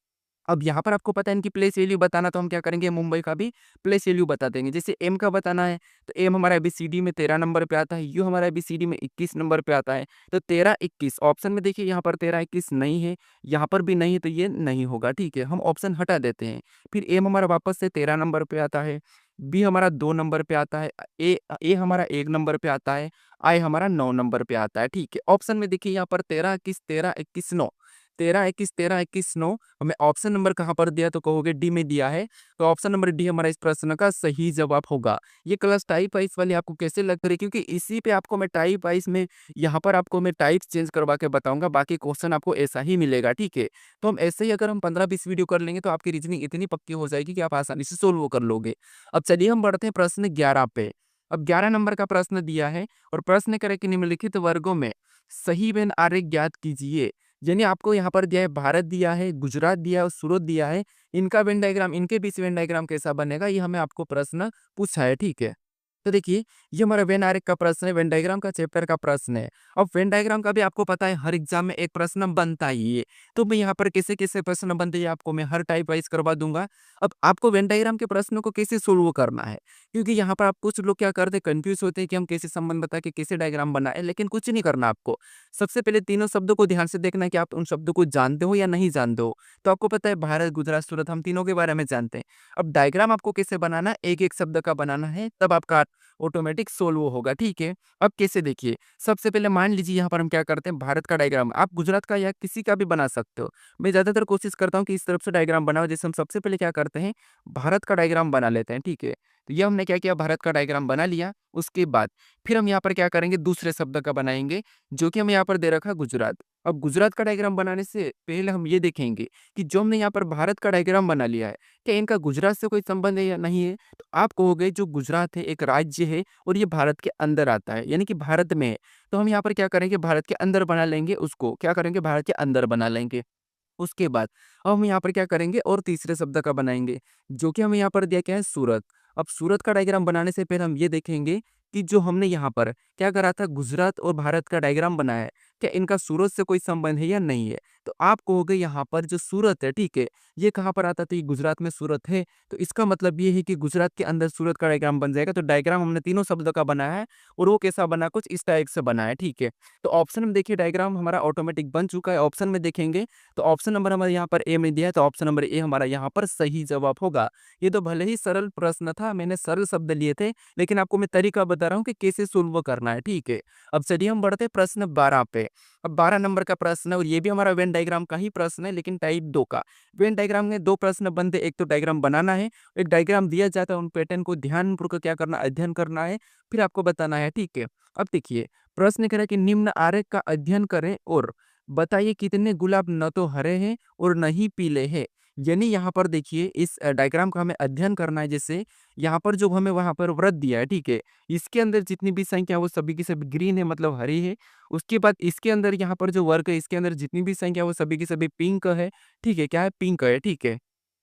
अब यहाँ पर आपको पता है इनकी प्लेस वैल्यू बताना, तो हम क्या करेंगे, मुंबई का भी प्लेस वैल्यू बता देंगे। जैसे एम का बताना है, तो एम हमारा एबीसीडी में 13 नंबर पे आता है, यू हमारा एबीसीडी में 21 नंबर पे आता है। तो 13 21 ऑप्शन में देखिए, यहाँ पर 13 21 नहीं है, यहाँ पर भी नहीं है, तो ये नहीं होगा, ठीक है, हम ऑप्शन हटा देते हैं। फिर एम हमारा वापस से 13 नंबर पे आता है, बी हमारा 2 नंबर पे आता है, ए हमारा 1 नंबर पे आता है, आई हमारा 9 नंबर पे आता है, ठीक है। ऑप्शन में देखिए, यहाँ पर 13 21 13 21 9, 13 21 13 21 9, हमें ऑप्शन नंबर कहाँ पर दिया, तो कहोगे डी में दिया है। तो ऑप्शन नंबर डी हमारा इस प्रश्न का सही जवाब होगा। ये क्लास टाइप वाइज वाली आपको कैसे लग रही है, क्योंकि इसी पे आपको मैं टाइप वाइज में, यहाँ पर आपको मैं टाइप चेंज करवा के बताऊंगा, बाकी क्वेश्चन आपको ऐसा ही मिलेगा, ठीक है। तो हम ऐसे ही अगर हम 15-20 वीडियो कर लेंगे, तो आपकी रीजनिंग इतनी पक्की हो जाएगी कि आप आसानी से सोल्व कर लोगे। अब चलिए हम बढ़ते हैं प्रश्न 11 पे। अब 11 नंबर का प्रश्न दिया है, और प्रश्न करे कि निम्नलिखित वर्गों में सही वेन आरेख ज्ञात कीजिए। यानी आपको यहाँ पर दिया है, भारत दिया है, गुजरात दिया है और सूरत दिया है। इनका वेन डायग्राम, इनके बीच वेन डायग्राम कैसा बनेगा, ये हमें आपको प्रश्न पूछा है, ठीक है। तो देखिए, ये हमारा वेन आरेख का प्रश्न है, वेन डायग्राम का चैप्टर का प्रश्न है। अब वेन डायग्राम का भी आपको पता है हर एग्जाम में एक प्रश्न बनता ही है। तो मैं यहाँ पर कैसे-कैसे प्रश्न बनते हैं आपको मैं हर टाइप वाइज़ करवा दूँगा। अब आपको वेन डायग्राम के प्रश्नों को कैसे सोल्व करना है, क्योंकि यहाँ पर आप कुछ लोग क्या करते हैं कन्फ्यूज़ होते हैं कि हम कैसे संबंध बता के कैसे डायग्राम बनाएँ, लेकिन कुछ नहीं करना आपको। सबसे पहले तीनों शब्दों को ध्यान से देखना है कि आप उन शब्दों को जानते हो या नहीं जानते हो। तो आपको पता है भारत, गुजरात, सूरत हम तीनों के बारे में जानते हैं। अब डायग्राम आपको कैसे बनाना है, एक-एक शब्द का बनाना है, तब आपका ऑटोमेटिक सोल्व होगा, ठीक है? अब कैसे देखिए, सबसे पहले मान लीजिए यहाँ पर हम क्या करते हैं भारत का डायग्राम, आप गुजरात का या किसी का भी बना सकते हो। मैं ज़्यादातर कोशिश करता हूँ कि इस तरफ से डायग्राम बनाओ, जैसे हम सबसे पहले क्या करते हैं, भारत का डायग्राम बना लेते हैं, ठीक है? तो ये हमने क्या किया भारत का डायग्राम बना लिया, उसके बाद फिर हम यहाँ पर क्या करेंगे दूसरे शब्द का बनाएँगे, जो कि हमें यहाँ पर दे रखा है गुजरात। अब गुजरात का डायग्राम बनाने से पहले हम ये देखेंगे कि जो हमने यहाँ पर भारत का डायग्राम बना लिया है, क्या इनका गुजरात से कोई संबंध है या नहीं है? तो आप कहोगे जो गुजरात है एक राज्य है और ये भारत के अंदर आता है, यानी कि भारत में है। तो हम यहाँ पर क्या करेंगे भारत के अंदर बना लेंगे उसको, क्या करेंगे भारत के अंदर बना लेंगे। उसके बाद अब हम यहाँ पर क्या करेंगे और तीसरे शब्द का बनाएँगे, जो कि हमें यहाँ पर दिया क्या है सूरत। अब सूरत का डायग्राम बनाने से पहले हम ये देखेंगे कि जो हमने यहाँ पर क्या करा था गुजरात और भारत का डायग्राम बनाया है, क्या इनका सूरत से कोई संबंध है या नहीं है? तो आप कहोगे यहाँ पर जो सूरत है, ठीक है, ये कहाँ पर आता है? तो ये गुजरात में सूरत है, तो इसका मतलब ये है कि गुजरात के अंदर सूरत का डायग्राम बन जाएगा। तो डायग्राम हमने तीनों शब्दों का बनाया है और वो कैसा बना? कुछ इस टाइप से बना है, ठीक है। तो ऑप्शन में देखिए डायग्राम हमारा ऑटोमेटिक बन चुका है, ऑप्शन में देखेंगे तो ऑप्शन नंबर हमारे यहाँ पर ए में दिया है, तो ऑप्शन नंबर ए हमारा यहाँ पर सही जवाब होगा। ये तो भले ही सरल प्रश्न था, मैंने सरल शब्द लिए थे, लेकिन आपको मैं तरीका बता रहा हूँ कि कैसे सोल्व करना है, ठीक है। अब चलिए हम बढ़ते हैं प्रश्न 12 पे। अब 12 नंबर का प्रश्न है और ये भी हमारा वेन डायग्राम का ही प्रश्न है, लेकिन टाइप 2 का। वेन डायग्राम में 2 प्रश्न बनते हैं, एक तो डायग्राम बनाना है, एक डायग्राम दिया जाता है, उन पैटर्न को ध्यानपूर्वक क्या करना अध्ययन करना है, फिर आपको बताना है, ठीक है। अब देखिए, प्रश्न कह रहा है कि निम्न आरेख का अध्ययन करें और बताइए कितने गुलाब न तो हरे हैं और न ही पीले हैं। यानी यहाँ पर देखिए इस डायग्राम का हमें अध्ययन करना है, जैसे यहाँ पर जो हमें वहाँ पर वृत्त दिया है, ठीक है। इसके अंदर जितनी भी संख्या है वो सभी की सभी ग्रीन है मतलब हरी है। उसके बाद इसके अंदर यहाँ पर जो वर्ग है इसके अंदर जितनी भी संख्या है वो सभी की सभी पिंक है, ठीक है। क्या है? पिंक है, ठीक है।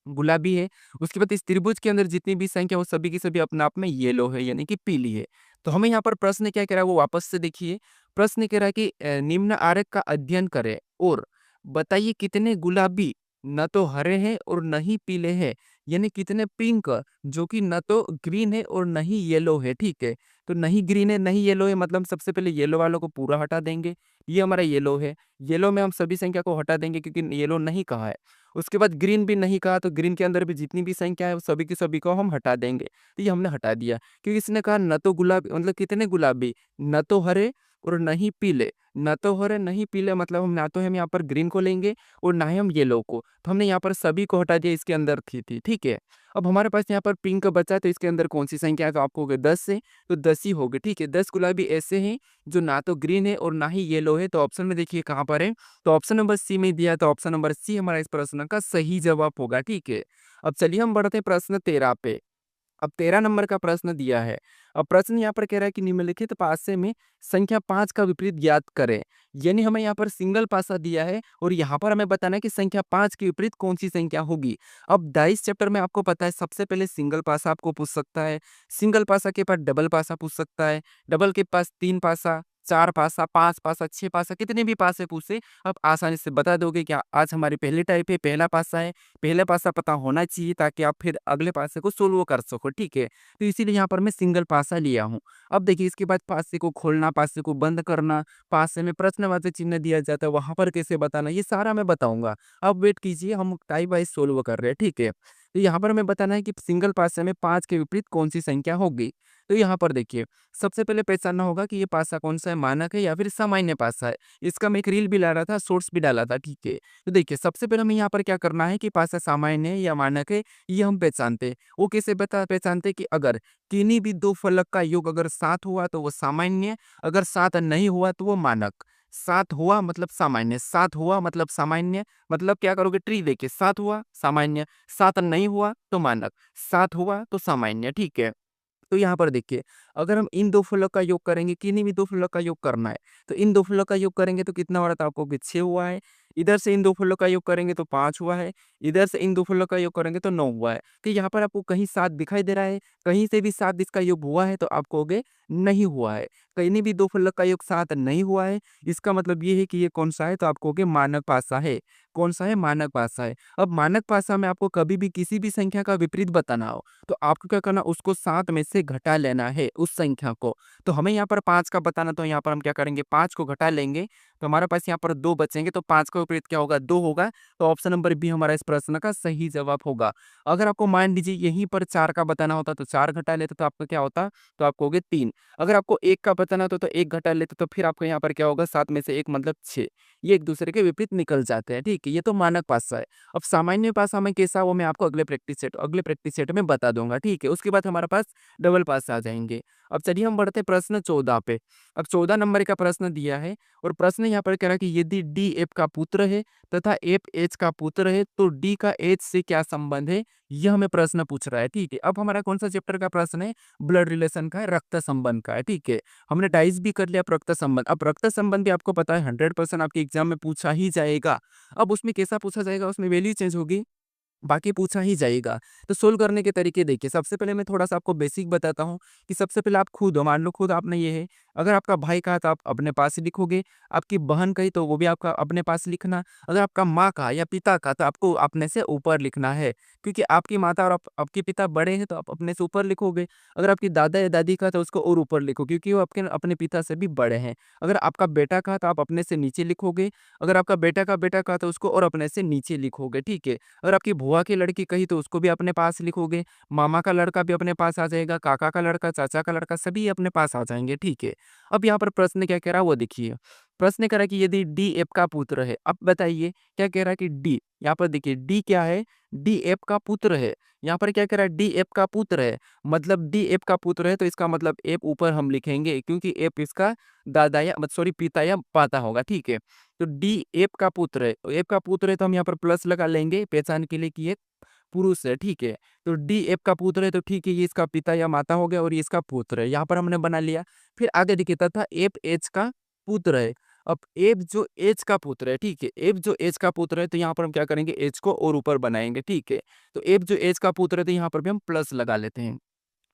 गुलाबी है। उसके बाद इस त्रिभुज के अंदर जितनी भी संख्या वो सभी की सभी अपने आप में येलो है यानी कि पीली है। तो हमें यहाँ पर प्रश्न क्या कह रहा है वो वापस से देखिए। प्रश्न कह रहा है कि निम्न आरेख का अध्ययन करें और बताइए कितने गुलाबी न तो हरे हैं और न ही पीले हैं, यानी कितने पिंक जो कि न तो ग्रीन है और न ही येलो है, ठीक है। तो नहीं ग्रीन है नहीं येलो है मतलब सबसे पहले येलो वालों को पूरा हटा देंगे। ये हमारा येलो है। येलो में हम सभी संख्या को हटा देंगे क्योंकि येलो नहीं कहा है। उसके बाद ग्रीन भी नहीं कहा तो ग्रीन के अंदर भी जितनी भी संख्या है वो सभी की सभी को हम हटा देंगे। तो ये हमने हटा दिया क्योंकि इसने कहा न तो गुलाबी मतलब कितने गुलाबी, न तो हरे और न ही पीले। न तो हरे न ही पीले मतलब हम ना तो हम यहाँ पर ग्रीन को लेंगे और ना ही हम येलो को। तो हमने यहाँ पर सभी को हटा दिया इसके अंदर थी, ठीक है। अब हमारे पास यहाँ पर पिंक बचा है तो इसके अंदर कौन सी संख्या है? तो आपको हो गए 10 से, तो 10 ही हो गए, ठीक है। 10 गुलाबी ऐसे हैं जो ना तो ग्रीन है और ना ही येलो है। तो ऑप्शन में देखिए कहाँ पर है? तो ऑप्शन नंबर सी में दिया, तो ऑप्शन नंबर सी हमारा इस प्रश्न का सही जवाब होगा, ठीक है। अब चलिए हम बढ़ते हैं प्रश्न 13 पे। अब 13 नंबर का प्रश्न दिया है। अब प्रश्न यहाँ पर कह रहा है कि निम्नलिखित पासे में संख्या 5 का विपरीत ज्ञात करें। यानी हमें यहाँ पर सिंगल पासा दिया है और यहाँ पर हमें बताना है कि संख्या 5 के विपरीत कौन सी संख्या होगी। अब 22 चैप्टर में आपको पता है सबसे पहले सिंगल पासा आपको पूछ सकता है। सिंगल पासा के पास डबल पासा पूछ सकता है। डबल के पास 3 पासा, 4 पासा, 5 पासा, 6 पासा, कितने भी पासे पूछे आप आसानी से बता दोगे कि आज हमारी पहली टाइप है, पहला पासा है। पहला पासा पता होना चाहिए ताकि आप फिर अगले पासे को सोल्व कर सको, ठीक है। तो इसीलिए यहाँ पर मैं सिंगल पासा लिया हूँ। अब देखिए इसके बाद पासे को खोलना, पासे को बंद करना, पासे में प्रश्नवाची चिन्ह दिया जाता है वहाँ पर कैसे बताना, ये सारा मैं बताऊंगा। अब वेट कीजिए, हम टाइप वाइज सोल्व कर रहे हैं, ठीक है। तो यहाँ पर हमें बताना है कि सिंगल पासे में 5 के विपरीत कौन सी संख्या होगी। तो यहाँ पर देखिए सबसे पहले पहचानना होगा कि ये पासा कौन सा है, मानक है या फिर सामान्य पासा है। इसका मैं एक रील भी डाला था, शॉर्ट्स भी डाला था, ठीक है। तो देखिए सबसे पहले हमें यहाँ पर क्या करना है कि पासा सामान्य है या मानक है, ये हम पहचानते हैं। वो कैसे पहचानते हैं कि अगर किन्हीं भी दो फलक का योग अगर 7 हुआ तो वो सामान्य, अगर 7 नहीं हुआ तो वो मानक। 7 हुआ मतलब सामान्य, 7 हुआ मतलब सामान्य, मतलब क्या करोगे ट्री देखिए 7 हुआ सामान्य, 7 नहीं हुआ तो मानक, 7 हुआ तो सामान्य, ठीक है। तो यहाँ पर देखिए अगर हम इन दो फलों का योग करेंगे, किन्हीं भी दो फलों का योग करना है, तो इन दो फलों का योग करेंगे तो कितना हो रहा था आपको कि 6 हुआ है। इधर से इन 2 फलों का योग करेंगे तो 5 हुआ है, इधर से इन 2 फलों का योग करेंगे तो 9 हुआ है। तो यहाँ पर आपको कहीं 7 दिखाई दे रहा है, कहीं से भी 7 इसका योग हुआ है तो आप कहोगे नहीं हुआ है। कहीं भी 2 फलों का योग 7 नहीं हुआ है, इसका मतलब ये है कि ये कौन-सा है तो आप कहोगे मानक पासा है। कौन-सा है? मानक पासा है। अब मानक पासा में आपको कभी भी किसी भी संख्या का विपरीत बताना हो, तो आपको क्या करना, उसको 7 में से घटा लेना है उस संख्या को। तो हमें यहाँ पर 5 का बताना, तो यहाँ पर हम क्या करेंगे, 5 को घटा लेंगे, तो हमारे पास यहाँ पर 2 बचेंगे, तो 5 का विपरीत क्या होगा? 2 होगा, तो ऑप्शन नंबर बी हमारा इस प्रश्न का सही जवाब होगा। अगर आपको मान लीजिए यहीं पर 4 का बताना होता, तो 4 घटा लेते तो आपका क्या होता? तो आप कहोगे 3। अगर आपको 1 का बताना होता तो 1 घटा लेते, तो फिर आपको यहाँ पर क्या होगा? 7 में से 1 मतलब 6। ये एक दूसरे के विपरीत निकल जाते हैं, ठीक है? ये तो मानक पासा है। अब सामान्य पासा में कैसा, वो मैं आपको अगले प्रैक्टिस सेट में बता दूँगा, ठीक है? उसके बाद हमारे पास डबल पासा आ जाएँगे। अब चलिए हम बढ़ते हैं प्रश्न 14 पे। अब 14 नंबर का प्रश्न दिया है और प्रश्न यहाँ पर कह रहा है कि यदि डी एफ का पुत्र है तथा एफ एच का पुत्र है तो डी का एच से क्या संबंध है? यह हमें प्रश्न पूछ रहा है, ठीक है? अब हमारा कौन सा चैप्टर का प्रश्न है? ब्लड रिलेशन का है, रक्त संबंध का है, ठीक है? हमने डाइस भी कर लिया, अब रक्त संबंध। अब रक्त संबंध भी आपको पता है 100% आपके एग्जाम में पूछा ही जाएगा। अब उसमें कैसा पूछा जाएगा? उसमें वैल्यू चेंज होगी, बाकी पूछा ही जाएगा। तो सोल्व करने के तरीके देखिए, सबसे पहले मैं थोड़ा-सा आपको बेसिक बताता हूँ कि सबसे पहले आप खुद हो, मान लो खुद आपने ये है, अगर आपका भाई कहा तो आप अपने पास ही लिखोगे, आपकी बहन कही तो वो भी आपका अपने पास लिखना, अगर आपका माँ कहा या पिता कहा तो आपको अपने से ऊपर लिखना है, क्योंकि आपकी माता और आप आपके पिता बड़े हैं तो आप अपने से ऊपर लिखोगे। अगर आपकी दादा या दादी कहा तो उसको और ऊपर लिखो, क्योंकि वो आपके अपने पिता से भी बड़े हैं। अगर आपका बेटा कहा तो आप अपने से नीचे लिखोगे, अगर आपका बेटा का बेटा कहा तो उसको और अपने से नीचे लिखोगे, ठीक है? अगर आपकी बुआ की लड़की कही तो उसको भी अपने पास लिखोगे, मामा का लड़का भी अपने पास आ जाएगा, काका का लड़का, चाचा का लड़का सभी अपने पास आ जाएँगे, ठीक है। अब यहाँ पर प्रश्न क्या कह रहा है वो देखिए। प्रश्न कह रहा है कि यदि डी एफ का पुत्र है, अब बताइए क्या कह रहा है कि डी, यहाँ पर देखिए डी क्या है? डी एफ का पुत्र है। यहाँ पर क्या कह रहा है? डी एफ का पुत्र है, मतलब डी एफ का पुत्र है तो इसका मतलब एफ ऊपर हम लिखेंगे क्योंकि एफ इसका दादा या सॉरी पिता या पाता होगा, ठीक है। तो डी एफ का पुत्र है, तो एफ का पुत्र है तो हम यहाँ पर प्लस लगा लेंगे पहचान के लिए कि ये पुरुष है, ठीक है। तो डी एफ का पुत्र है तो ठीक है, ये इसका पिता या माता हो गया और ये इसका पुत्र है, यहाँ पर हमने बना लिया। फिर आगे देखिए तथा एफ एच का पुत्र है। अब एफ जो एच का पुत्र है, ठीक है, एफ जो एच का पुत्र है तो यहाँ पर हम क्या करेंगे, एच को और ऊपर बनाएंगे, ठीक है। तो एफ जो एच का पुत्र है तो यहाँ पर भी हम प्लस लगा लेते हैं।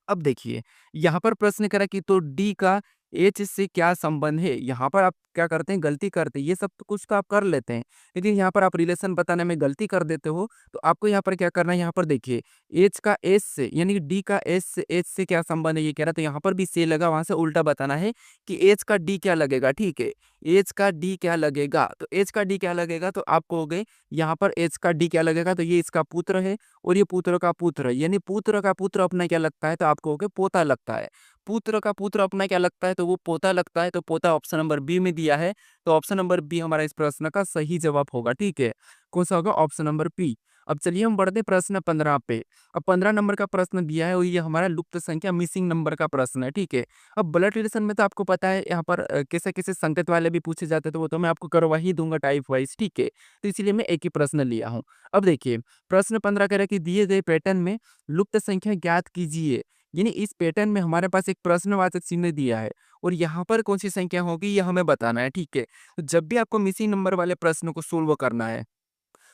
अब देखिए, यहाँ पर प्रश्न करा कि तो डी का एच से क्या संबंध है? यहाँ पर आप क्या करते हैं, गलती करते हैं। ये सब तो कुछ तो आप कर लेते हैं, लेकिन यहाँ पर आप रिलेशन बताने में गलती कर देते हो। तो आपको यहाँ पर क्या करना है, यहाँ पर देखिए एच का एच से यानी डी का एच से क्या संबंध है ये कह रहा है। तो यहाँ पर भी से लगा, वहाँ से उल्टा बताना है कि एच का डी क्या लगेगा, ठीक है। एच का डी क्या लगेगा, तो एच का डी क्या लगेगा तो आप कहोगे यहाँ पर एच का डी क्या लगेगा, तो ये इसका पुत्र है और ये पुत्र का पुत्र है, यानी पुत्र का पुत्र अपना क्या लगता है तो आप कहोगे पोता लगता है। पुत्र का पुत्र अपना क्या लगता है तो वो पोता लगता है, तो पोता ऑप्शन नंबर बी में दिया है, तो ऑप्शन नंबर बी हमारा इस प्रश्न का सही जवाब होगा, ठीक है। कौन सा होगा? Option number B. अब चलिए हम बढ़ते हैं प्रश्न 15 पे। अब 15 नंबर का प्रश्न दिया है और ये हमारा लुप्त संख्या मिसिंग नंबर का प्रश्न है, ठीक है। अब ब्लड रिलेशन में तो आपको पता है यहाँ पर कैसे-कैसे संकेत वाले भी पूछे जाते हैं, तो वो तो मैं आपको करवा ही दूँगा टाइप वाइज़, ठीक है। तो इसीलिए मैं एक ही प्रश्न लिया हूँ। अब देखिए प्रश्न 15 कह रहा है कि दिए गए पैटर्न में लुप्त संख्या ज्ञात कीजिए। यानी इस पैटर्न में हमारे पास एक प्रश्नवाचक चिन्ह दिया है और यहाँ पर कौन सी संख्या होगी ये हमें बताना है, ठीक है। तो जब भी आपको मिसिंग नंबर वाले प्रश्न को सोल्व करना है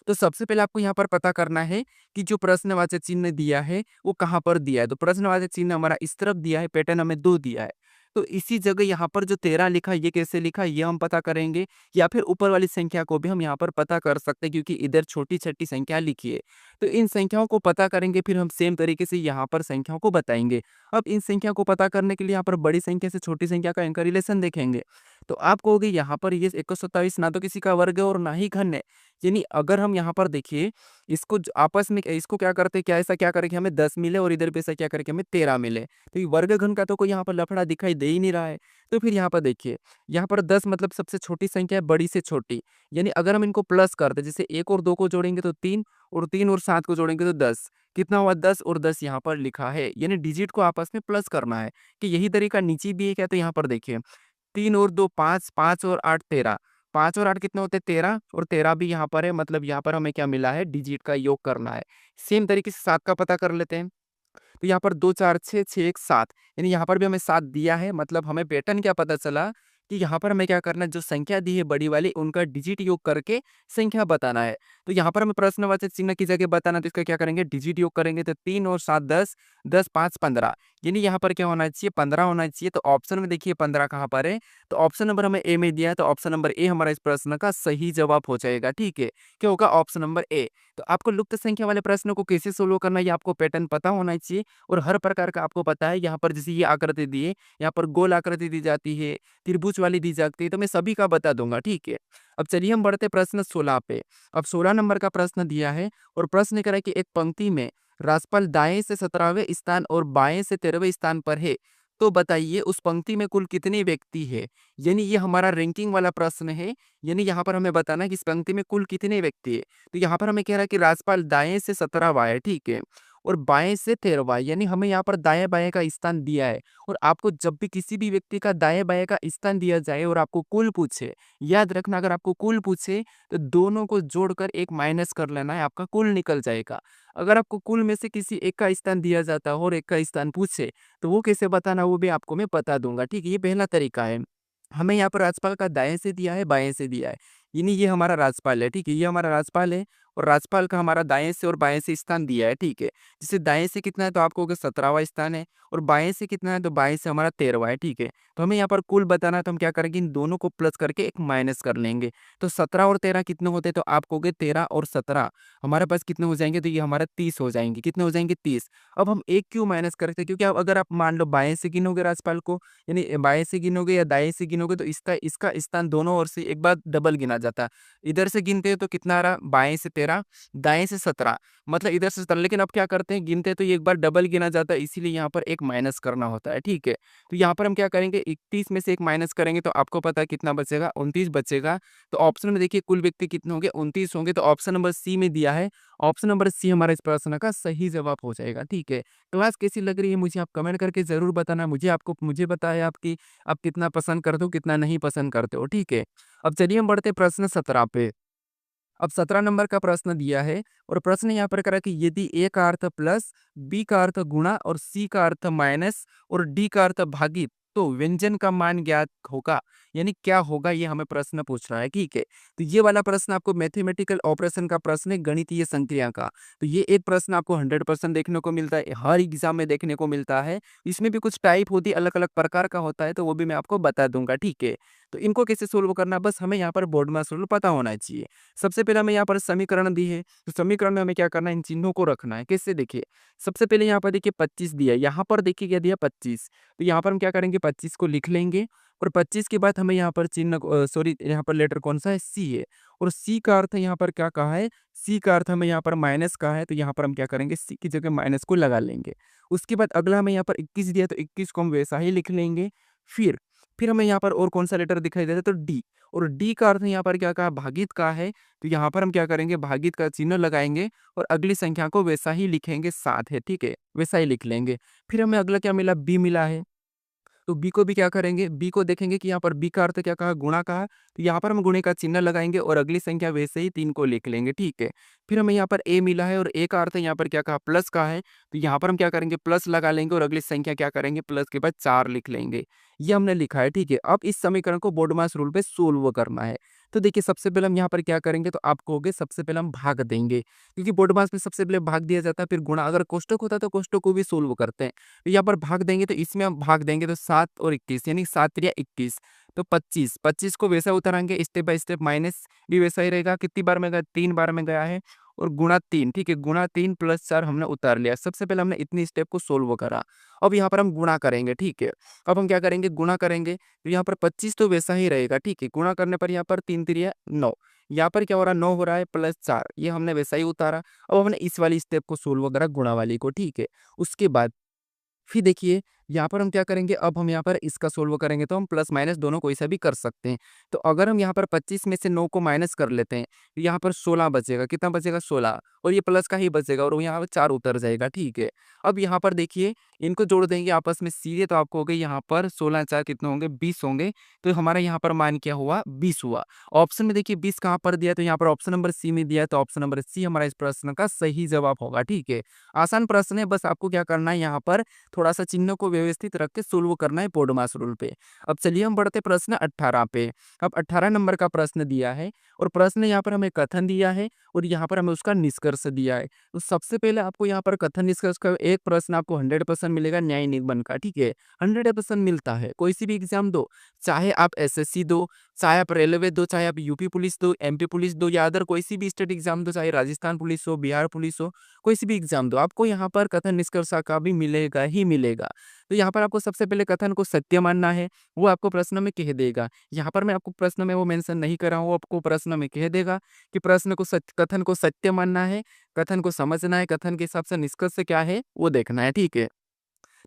तो सबसे पहले आपको यहाँ पर पता करना है कि जो प्रश्नवाचक चिन्ह दिया है वो कहाँ पर दिया है। तो प्रश्नवाचक चिन्ह हमारा इस तरफ दिया है, पैटर्न हमें 2 दिया है। तो इसी जगह यहाँ पर जो 13 लिखा है ये कैसे लिखा है ये हम पता करेंगे, या फिर ऊपर वाली संख्या को भी हम यहाँ पर पता कर सकते हैं क्योंकि इधर छोटी-छोटी संख्या लिखी है। तो इन संख्याओं को पता करेंगे, फिर हम सेम तरीके से यहाँ पर संख्याओं को बताएँगे। अब इन संख्या को पता करने के लिए यहाँ पर बड़ी संख्या से छोटी संख्या का इनका रिलेशन देखेंगे। तो आप कहोगे यहाँ पर ये 127 ना तो किसी का वर्ग है और ना ही घन है। यानी अगर हम यहाँ पर देखिए इसको आपस में इसको क्या करते क्या ऐसा क्या करें कि हमें 10 मिले और इधर भी ऐसा क्या करें कि हमें 13 मिले, तो ये वर्गघन का तो कोई यहाँ पर लफड़ा दिखाई दे ही नहीं रहा है। तो फिर यहाँ पर देखिए यहाँ पर 10 मतलब सबसे छोटी संख्या है, बड़ी से छोटी, यानी अगर हम इनको प्लस कर दे जैसे 1 और 2 को जोड़ेंगे तो 3 और 3 और 7 को जोड़ेंगे तो 10, कितना हुआ 10 और 10 यहाँ पर लिखा है, यानी डिजिट को आपस में प्लस करना है। कि यही तरीका नीचे भी है क्या, तो यहाँ पर देखिए 3 और 2 5, 5 और 8 13, 5 और 8 कितने होते हैं 13 और 13 भी यहाँ पर है, मतलब यहाँ पर हमें क्या मिला है, डिजिट का योग करना है। सेम तरीके से 7 का पता कर लेते हैं। तो यहाँ पर 2 4 6 6 1 7, यानी यहाँ पर भी हमें 7 दिया है, मतलब हमें पैटर्न क्या पता चला कि यहाँ पर हमें क्या करना है, जो संख्या दी है बड़ी वाली उनका डिजिट योग करके संख्या बताना है। तो यहाँ पर हमें प्रश्नवाचक चिन्ह की जगह बताना, तो इसका क्या करेंगे, डिजिट योग करेंगे तो 3 और 7 10, 10 5 15, यानी यहाँ पर क्या होना चाहिए, 15 होना चाहिए। तो ऑप्शन में देखिए 15 कहाँ पर है, तो ऑप्शन नंबर हमें ए में दिया है, तो ऑप्शन नंबर ए हमारा इस प्रश्न का सही जवाब हो जाएगा। ठीक है, क्या होगा, ऑप्शन नंबर ए। तो आपको लुप्त संख्या वाले प्रश्नों को कैसे सोल्व करना है, ये आपको पैटर्न पता होना चाहिए। और हर प्रकार का आपको पता है, यहाँ पर जैसे ये आकृति दी है, यहाँ पर गोल आकृति दी जाती है, त्रिभुज वाली दी जाती है, तो मैं सभी का बता दूंगा। ठीक है, अब चलिए हम बढ़ते प्रश्न 16 पे। अब 16 नंबर का प्रश्न दिया है और प्रश्न कह रहा है कि एक पंक्ति में राजपाल दाएं से 17वें स्थान और बाएं से 13वें स्थान पर है, तो बताइए उस पंक्ति में कुल कितने व्यक्ति है। यानी ये हमारा रैंकिंग वाला प्रश्न है, यानी यहाँ पर हमें बताना है कि इस पंक्ति में कुल कितने व्यक्ति है। तो यहाँ पर हमें कह रहा है कि राजपाल दाएं से 17वां है, ठीक है, और बाएं से 13वां, यानी हमें यहाँ पर दाएं बाएं का स्थान दिया है। और आपको जब भी किसी भी व्यक्ति का दाएं बाएं का स्थान दिया जाए और आपको कुल पूछे, याद रखना, अगर आपको कुल पूछे तो दोनों को जोड़कर एक माइनस कर लेना है, आपका कुल निकल जाएगा। अगर आपको कुल में से किसी एक का स्थान दिया जाता है और एक का स्थान पूछे, तो वो कैसे बताना, वो भी आपको मैं बता दूंगा। ठीक है, ये पहला तरीका है। हमें यहाँ पर राजपाल का दाएं से दिया है, बाएं से दिया है, यानी ये हमारा राजपाल है। ठीक है, ये हमारा राजपाल है और राजपाल का हमारा दाएं से और बाएं से स्थान दिया है। ठीक है, जैसे दाएं से कितना है तो आपको होगा 17वां स्थान है, और बाएं से कितना है तो बाएं से हमारा 13वां है। ठीक है, तो हमें यहाँ पर कुल बताना है, तो हम क्या करेंगे, इन दोनों को प्लस करके एक माइनस कर लेंगे। तो 17 और 13 कितने होते हैं, तो आप कहोगे 13 और 17 हमारे पास कितने हो जाएंगे, तो ये हमारा 30 हो जाएंगे। कितने हो जाएंगे, 30। अब हम एक क्यों माइनस करते हैं, क्योंकि अगर आप मान लो बाएं से गिनोगे राजपाल को, यानी बाएं से गिनोगे या दाएं से गिनोगे, तो इसका इसका स्थान दोनों ओर से एक बार डबल गिना जाता है। इधर से गिनते हैं तो कितना आ रहा, बाएं से 13, दाएं से 17, मतलब इधर से 17। लेकिन अब क्या करते हैं, गिनते हैं तो ये एक बार डबल गिना जाता है, इसीलिए यहाँ पर एक माइनस करना होता है। ठीक है, तो यहाँ पर हम क्या करेंगे, 31 में से एक माइनस करेंगे तो आपको पता है कितना बचेगा, 29 बचेगा। तो ऑप्शन में देखिए कुल व्यक्ति कितने होंगे, 29 होंगे। तो ऑप्शन नंबर सी में दिया है, ऑप्शन नंबर सी हमारा इस प्रश्न का सही जवाब हो जाएगा। ठीक है, क्लास कैसी लग रही है मुझे आप कमेंट करके जरूर बताना, मुझे बताया आपकी आप कितना पसंद करते हो, कितना नहीं पसंद करते हो। ठीक है, अब चलिए हम बढ़ते प्रश्न 17 पे। अब 17 नंबर का प्रश्न दिया है और प्रश्न यहाँ पर करा कि यदि ए का अर्थ प्लस, बी का अर्थ गुणा और सी का अर्थ माइनस और डी का अर्थ भागित, तो व्यंजन का मान ज्ञात होगा, यानी क्या होगा, ये हमें प्रश्न पूछ रहा है। ठीक है, तो ये वाला प्रश्न आपको मैथमेटिकल ऑपरेशन का प्रश्न है, गणितीय संक्रिया का। तो ये एक प्रश्न आपको 100% देखने को मिलता है, हर एग्जाम में देखने को मिलता है। इसमें भी कुछ टाइप होती है, अलग अलग प्रकार का होता है, तो वो भी मैं आपको बता दूंगा। ठीक है, तो इनको कैसे सोल्व करना, बस हमें यहाँ पर बोर्ड में सोल्व पता होना चाहिए। सबसे पहले हमें यहाँ पर समीकरण दी है, तो समीकरण में हमें क्या करना है, इन चिन्हों को रखना है। कैसे, देखिए सबसे पहले यहाँ पर देखिए 25 दिया है, यहाँ पर देखिए क्या दिया 25, तो यहाँ पर हम क्या करेंगे, 25 को लिख लेंगे। और 25 के बाद हमें यहाँ पर चिन्ह सॉरी यहाँ पर लेटर कौन सा है, सी है, और सी का अर्थ यहाँ पर क्या कहा है, सी का अर्थ हमें यहाँ पर माइनस का है, तो यहाँ पर हम क्या करेंगे, सी की जगह माइनस को लगा लेंगे। उसके बाद अगला हमें यहाँ पर 21 दिया, तो 21 को हम वैसा ही लिख लेंगे। फिर हमें यहाँ पर और कौन सा लेटर दिखाई देता है, तो डी, और डी का अर्थ यहाँ पर क्या कहा, भागित का है, तो यहाँ पर हम क्या करेंगे, भागित का चिन्ह लगाएंगे और अगली संख्या को वैसा ही लिखेंगे, 7 है, ठीक है, वैसा ही लिख लेंगे। फिर हमें अगला क्या मिला, बी मिला है, तो बी को भी क्या करेंगे, बी को देखेंगे कि यहाँ पर बी का अर्थ क्या कहा, गुणा कहा, तो यहाँ पर हम गुणे का चिन्ह लगाएंगे और अगली संख्या वैसे ही 3 को लिख लेंगे। ठीक है, फिर हमें यहाँ पर ए मिला है और ए का अर्थ यहाँ पर क्या कहा, प्लस का है, तो यहाँ पर हम क्या करेंगे, प्लस लगा लेंगे और अगली संख्या क्या करेंगे, प्लस के बाद 4 लिख लेंगे। ये हमने लिखा है। ठीक है, अब इस समीकरण को बोर्डमास रूल पे सोल्व करना है। तो देखिए सबसे पहले हम यहाँ पर क्या करेंगे, तो आप कहोगे सबसे पहले हम भाग देंगे, क्योंकि बोर्डमास में सबसे पहले भाग दिया जाता है, फिर गुणा, अगर कोष्टक होता है तो कोष्टक को भी सोल्व करते हैं। तो यहाँ पर भाग देंगे, तो इसमें हम भाग देंगे तो 7 और 21, यानी 7 त्रिया 21, तो 25 को वैसा उतारेंगे, स्टेप बाय स्टेप माइनस भी वैसा ही रहेगा। कितनी बार में गया, 3 बार में गया है, और गुणा 3, ठीक है, गुणा 3 प्लस 4 हमने उतार लिया। सबसे पहले हमने इतनी स्टेप को सोल्व करा। अब यहाँ पर हम गुणा करेंगे। ठीक है, अब हम क्या करेंगे, गुणा करेंगे, तो यहाँ पर 25 तो वैसा ही रहेगा। ठीक है, गुणा करने पर यहाँ पर 3 त्रिया 9, यहाँ पर क्या हो रहा है, 9 हो रहा है, प्लस 4, ये हमने वैसा ही उतारा। अब हमने इस वाली स्टेप को सोल्व करा, गुणा वाली को। ठीक है, उसके बाद फिर देखिए यहाँ पर हम क्या करेंगे, अब हम यहाँ पर इसका सोल्व करेंगे, तो हम प्लस माइनस दोनों कोई सा भी कर सकते हैं। तो अगर हम यहाँ पर 25 में से 9 को माइनस कर लेते हैं, तो यहाँ पर 16 बचेगा। कितना बचेगा, 16, और ये प्लस का ही बचेगा, और यहाँ पर 4 उतर जाएगा। ठीक है, अब यहाँ पर देखिए इनको जोड़ देंगे आपस में सीधे, तो आपको हो गए यहाँ पर 16 4 कितने होंगे, 20 होंगे। तो हमारा यहाँ पर मान क्या हुआ, 20 हुआ। ऑप्शन में देखिए 20 कहाँ पर दिया, तो यहाँ पर ऑप्शन नंबर सी में दिया है, तो ऑप्शन नंबर सी हमारा इस प्रश्न का सही जवाब होगा। ठीक है, आसान प्रश्न है, बस आपको क्या करना है, यहाँ पर थोड़ा सा चिन्ह को व्यवस्थित रख के सोल्व करना है पोडमास रूल पे। अब चलिए हम बढ़ते प्रश्न 18 पे। अब 18 नंबर का प्रश्न दिया है और प्रश्न यहाँ पर हमें कथन दिया है और यहाँ पर हमें उसका निष्कर्ष दिया है। तो सबसे पहले आपको यहाँ पर कथन निष्कर्ष का एक प्रश्न आपको 100% मिलेगा न्याय निगमन का, ठीक है। 100% मिलता है, कोई सी भी एग्जाम दो, चाहे आप एसएससी दो, चाहे आप रेलवे दो, चाहे आप यूपी पुलिस दो, एमपी पुलिस दो या अदर कोई सी भी स्टेट एग्जाम दो, चाहे राजस्थान पुलिस हो, बिहार पुलिस हो, कोई सी भी एग्जाम दो, आपको यहाँ पर कथन निष्कर्ष का भी मिलेगा ही मिलेगा। तो यहाँ पर आपको सबसे पहले कथन को सत्य मानना है, वो आपको प्रश्न में कह देगा। यहाँ पर मैं आपको प्रश्न में वो मेंशन नहीं कर रहा हूँ, आपको प्रश्न में कह देगा कि प्रश्न को कथन को सत्य मानना है, कथन को समझना है, कथन के हिसाब से निष्कर्ष क्या है वो देखना है, ठीक है।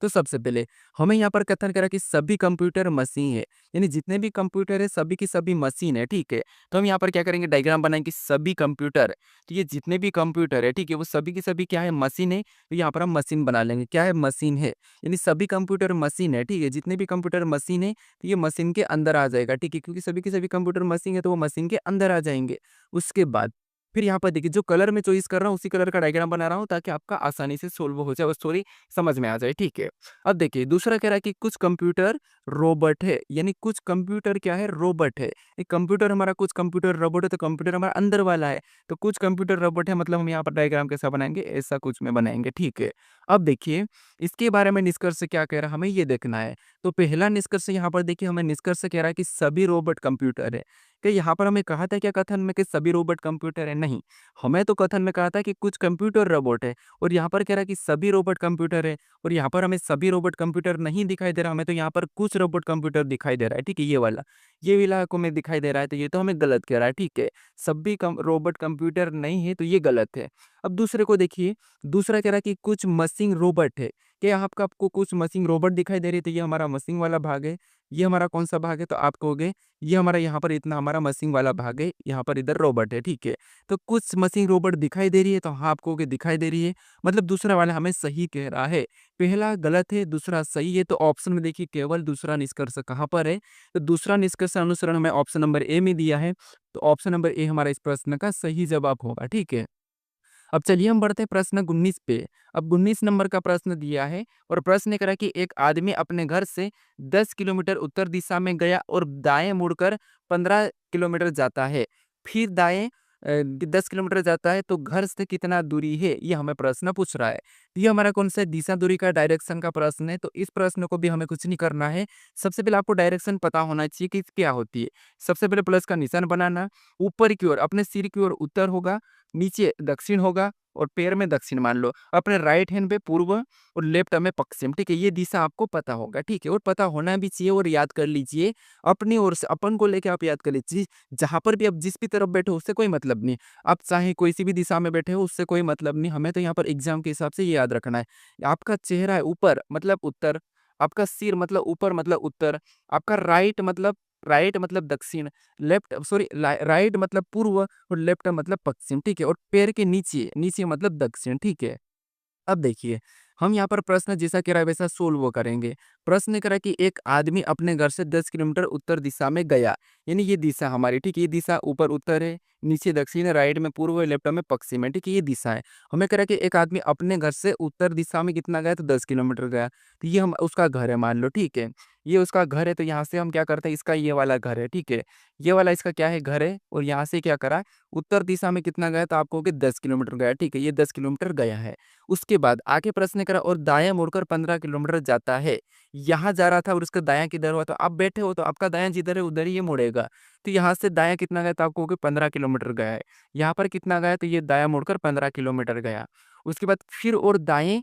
तो सबसे पहले हमें यहाँ पर कथन करा कि सभी कंप्यूटर मशीन है, यानी जितने भी कंप्यूटर है सभी की सभी मशीन है, ठीक है। तो हम यहाँ पर क्या करेंगे, डायग्राम बनाएंगे सभी कंप्यूटर, तो ये जितने भी कंप्यूटर है, ठीक है, वो सभी की सभी क्या है, मशीन है। तो यहाँ पर हम मशीन बना लेंगे, क्या है, मशीन है, यानी सभी कंप्यूटर मशीन है, ठीक है। जितने भी कंप्यूटर मशीन है तो ये मशीन के अंदर आ जाएगा, ठीक है, क्योंकि सभी की सभी कंप्यूटर मशीन है तो वो मशीन के अंदर आ जाएंगे। उसके बाद फिर यहाँ पर देखिए जो कलर में चॉइस कर रहा हूँ उसी कलर का डायग्राम बना रहा हूँ ताकि आपका आसानी से सोल्व हो जाए और स्टोरी समझ में आ जाए, ठीक है। अब देखिए दूसरा कह रहा है कि कुछ कंप्यूटर रोबोट है, यानी कुछ कंप्यूटर क्या है, रोबोट है। एक कंप्यूटर हमारा, कुछ कंप्यूटर रोबोट है, तो कंप्यूटर हमारा अंदर वाला है, तो कुछ कंप्यूटर रोबोट है, मतलब हम यहाँ पर डायग्राम कैसा बनाएंगे, ऐसा कुछ में बनाएंगे, ठीक है। अब देखिए इसके बारे में निष्कर्ष क्या कह रहा है हमें ये देखना है। तो पहला निष्कर्ष यहाँ पर देखिए हमें निष्कर्ष कह रहा है कि सभी रोबोट कंप्यूटर है। कि यहाँ पर हमें कहा था क्या कथन में कि सभी रोबोट कंप्यूटर है, नहीं, हमें तो कथन में कहा था कि कुछ कंप्यूटर रोबोट है और यहाँ पर कह रहा है कि सभी रोबोट कंप्यूटर है। और यहाँ पर हमें सभी रोबोट कंप्यूटर नहीं दिखाई दे रहा, हमें तो यहाँ पर कुछ रोबोट कंप्यूटर दिखाई दे रहा है, ठीक है। ये वाला को में दिखाई दे रहा है, तो ये तो हमें गलत कह रहा है, ठीक है। सभी रोबोट कंप्यूटर नहीं है तो ये गलत है। अब दूसरे को देखिए, दूसरा कह रहा है कि कुछ मशीन रोबोट है। कि आपको कुछ मशीन रोबोट दिखाई दे रही है, तो ये हमारा मशीन वाला भाग है। ये हमारा कौन सा भाग है, तो आप कहोगे ये हमारा यहाँ पर इतना हमारा मशीन वाला भाग है, यहाँ पर इधर रोबोट है, ठीक है। तो कुछ मशीन रोबोट दिखाई दे रही है, तो हाँ आप कहोगे दिखाई दे रही है, मतलब दूसरा वाला हमें सही कह रहा है। पहला गलत है, दूसरा सही है। तो ऑप्शन में देखिए केवल दूसरा निष्कर्ष कहाँ पर है, तो दूसरा निष्कर्ष अनुसरण हमें ऑप्शन नंबर ए में दिया है। तो ऑप्शन नंबर ए हमारा इस प्रश्न का सही जवाब होगा, ठीक है। अब चलिए हम बढ़ते हैं प्रश्न 19 पे। अब 19 नंबर का प्रश्न दिया है और प्रश्न ये करा कि एक आदमी अपने घर से 10 किलोमीटर उत्तर दिशा में गया और दाएं मुड़कर 15 किलोमीटर जाता है। फिर दाएं 10 किलोमीटर जाता है तो घर से कितना दूरी है, ये हमें प्रश्न पूछ रहा है। तो ये हमारा कौन सा दिशा दूरी का डायरेक्शन का प्रश्न है। तो इस प्रश्न को भी हमें कुछ नहीं करना है। सबसे पहले आपको डायरेक्शन पता होना चाहिए कि क्या होती है। सबसे पहले प्लस का निशान बनाना, ऊपर की ओर अपने सिर की ओर उत्तर होगा, नीचे दक्षिण होगा और पैर में दक्षिण मान लो, अपने राइट हैंड पे पूर्व और लेफ्ट में पश्चिम, ठीक है। ये दिशा आपको पता होगा, ठीक है, और पता होना भी चाहिए और याद कर लीजिए अपनी ओर से, अपन को लेके आप याद कर लीजिए। जहां पर भी आप जिस भी तरफ बैठे हो उससे कोई मतलब नहीं, आप चाहे कोई सी भी दिशा में बैठे हो उससे कोई मतलब नहीं, हमें तो यहाँ पर एग्जाम के हिसाब से ये याद रखना है। आपका चेहरा है ऊपर मतलब उत्तर, आपका सिर मतलब ऊपर मतलब उत्तर, आपका राइट मतलब दक्षिण, राइट मतलब पूर्व और लेफ्ट मतलब पश्चिम, ठीक है। और पैर के नीचे नीचे मतलब दक्षिण, ठीक है। अब देखिए हम यहाँ पर प्रश्न जैसा कह रहा है वैसा सोल्व करेंगे। प्रश्न कह रहा है कि एक आदमी अपने घर से 10 किलोमीटर उत्तर दिशा में गया, यानी ये दिशा हमारी, ठीक है। ये दिशा ऊपर उत्तर है, नीचे दक्षिण है, राइट में पूर्व है, लेफ्ट में पश्चिम है, ठीक है। ये दिशा है। हमें कह रहा है कि एक आदमी अपने घर से उत्तर दिशा में कितना गया, तो 10 किलोमीटर गया। तो ये हम उसका घर है मान लो, ठीक है। ये उसका घर है, तो यहाँ से हम क्या करते हैं, इसका ये वाला घर है, ठीक है। ये वाला इसका क्या है, घर है। और यहाँ से क्या करा, उत्तर दिशा में कितना गया, तो आपको 10 किलोमीटर गया, ठीक है। ये 10 किलोमीटर गया है। उसके बाद आगे प्रश्न करा और दायां मुड़कर 15 किलोमीटर जाता है। यहाँ जा रहा था और उसका दायां किधर हुआ, तो आप बैठे हो तो आपका दायां जिधर है उधर ही ये मुड़ेगा। तो यहाँ से दायां कितना गया, तो आपको 15 किलोमीटर गया है। यहाँ पर कितना गया, तो ये दायां मुड़कर 15 किलोमीटर गया। उसके बाद फिर और दाएं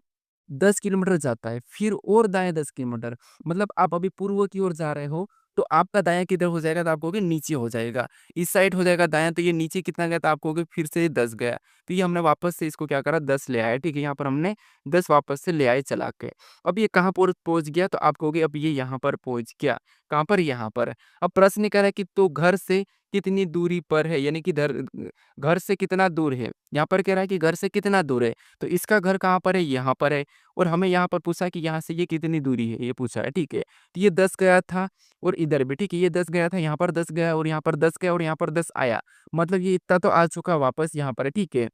10 किलोमीटर जाता है, फिर और दाएं 10 किलोमीटर, मतलब आप अभी पूर्व की ओर जा रहे हो तो आपका दायां किधर हो जाएगा, तो आप कहोगे नीचे हो जाएगा। इस साइड हो जाएगा दायां, तो ये नीचे कितना गया, तो आप कहोगे फिर से 10 गया। तो ये हमने वापस से इसको क्या करा, 10 ले आया, ठीक है। यहाँ पर हमने 10 वापस से ले आए चला के। अब ये कहाँ पर पहुंच गया, तो आप कहोगे अब ये यहाँ पर पहुंच गया। कहाँ पर, यहाँ पर। अब प्रश्न कह रहा है कि तो घर से कितनी दूरी पर है, यानी कि घर से कितना दूर है। यहाँ पर कह रहा है कि घर से कितना दूर है, तो इसका घर कहाँ पर है, यहाँ पर है। और हमें यहाँ पर पूछा कि यहाँ से ये कितनी दूरी है, ये पूछा है, ठीक है। तो ये 10 गया था और इधर भी, ठीक है। ये 10 गया था, यहाँ पर 10 गया और यहाँ पर 10 गया और यहाँ पर 10 आया, मतलब ये इतना तो आ चुका वापस यहाँ पर है, ठीक है।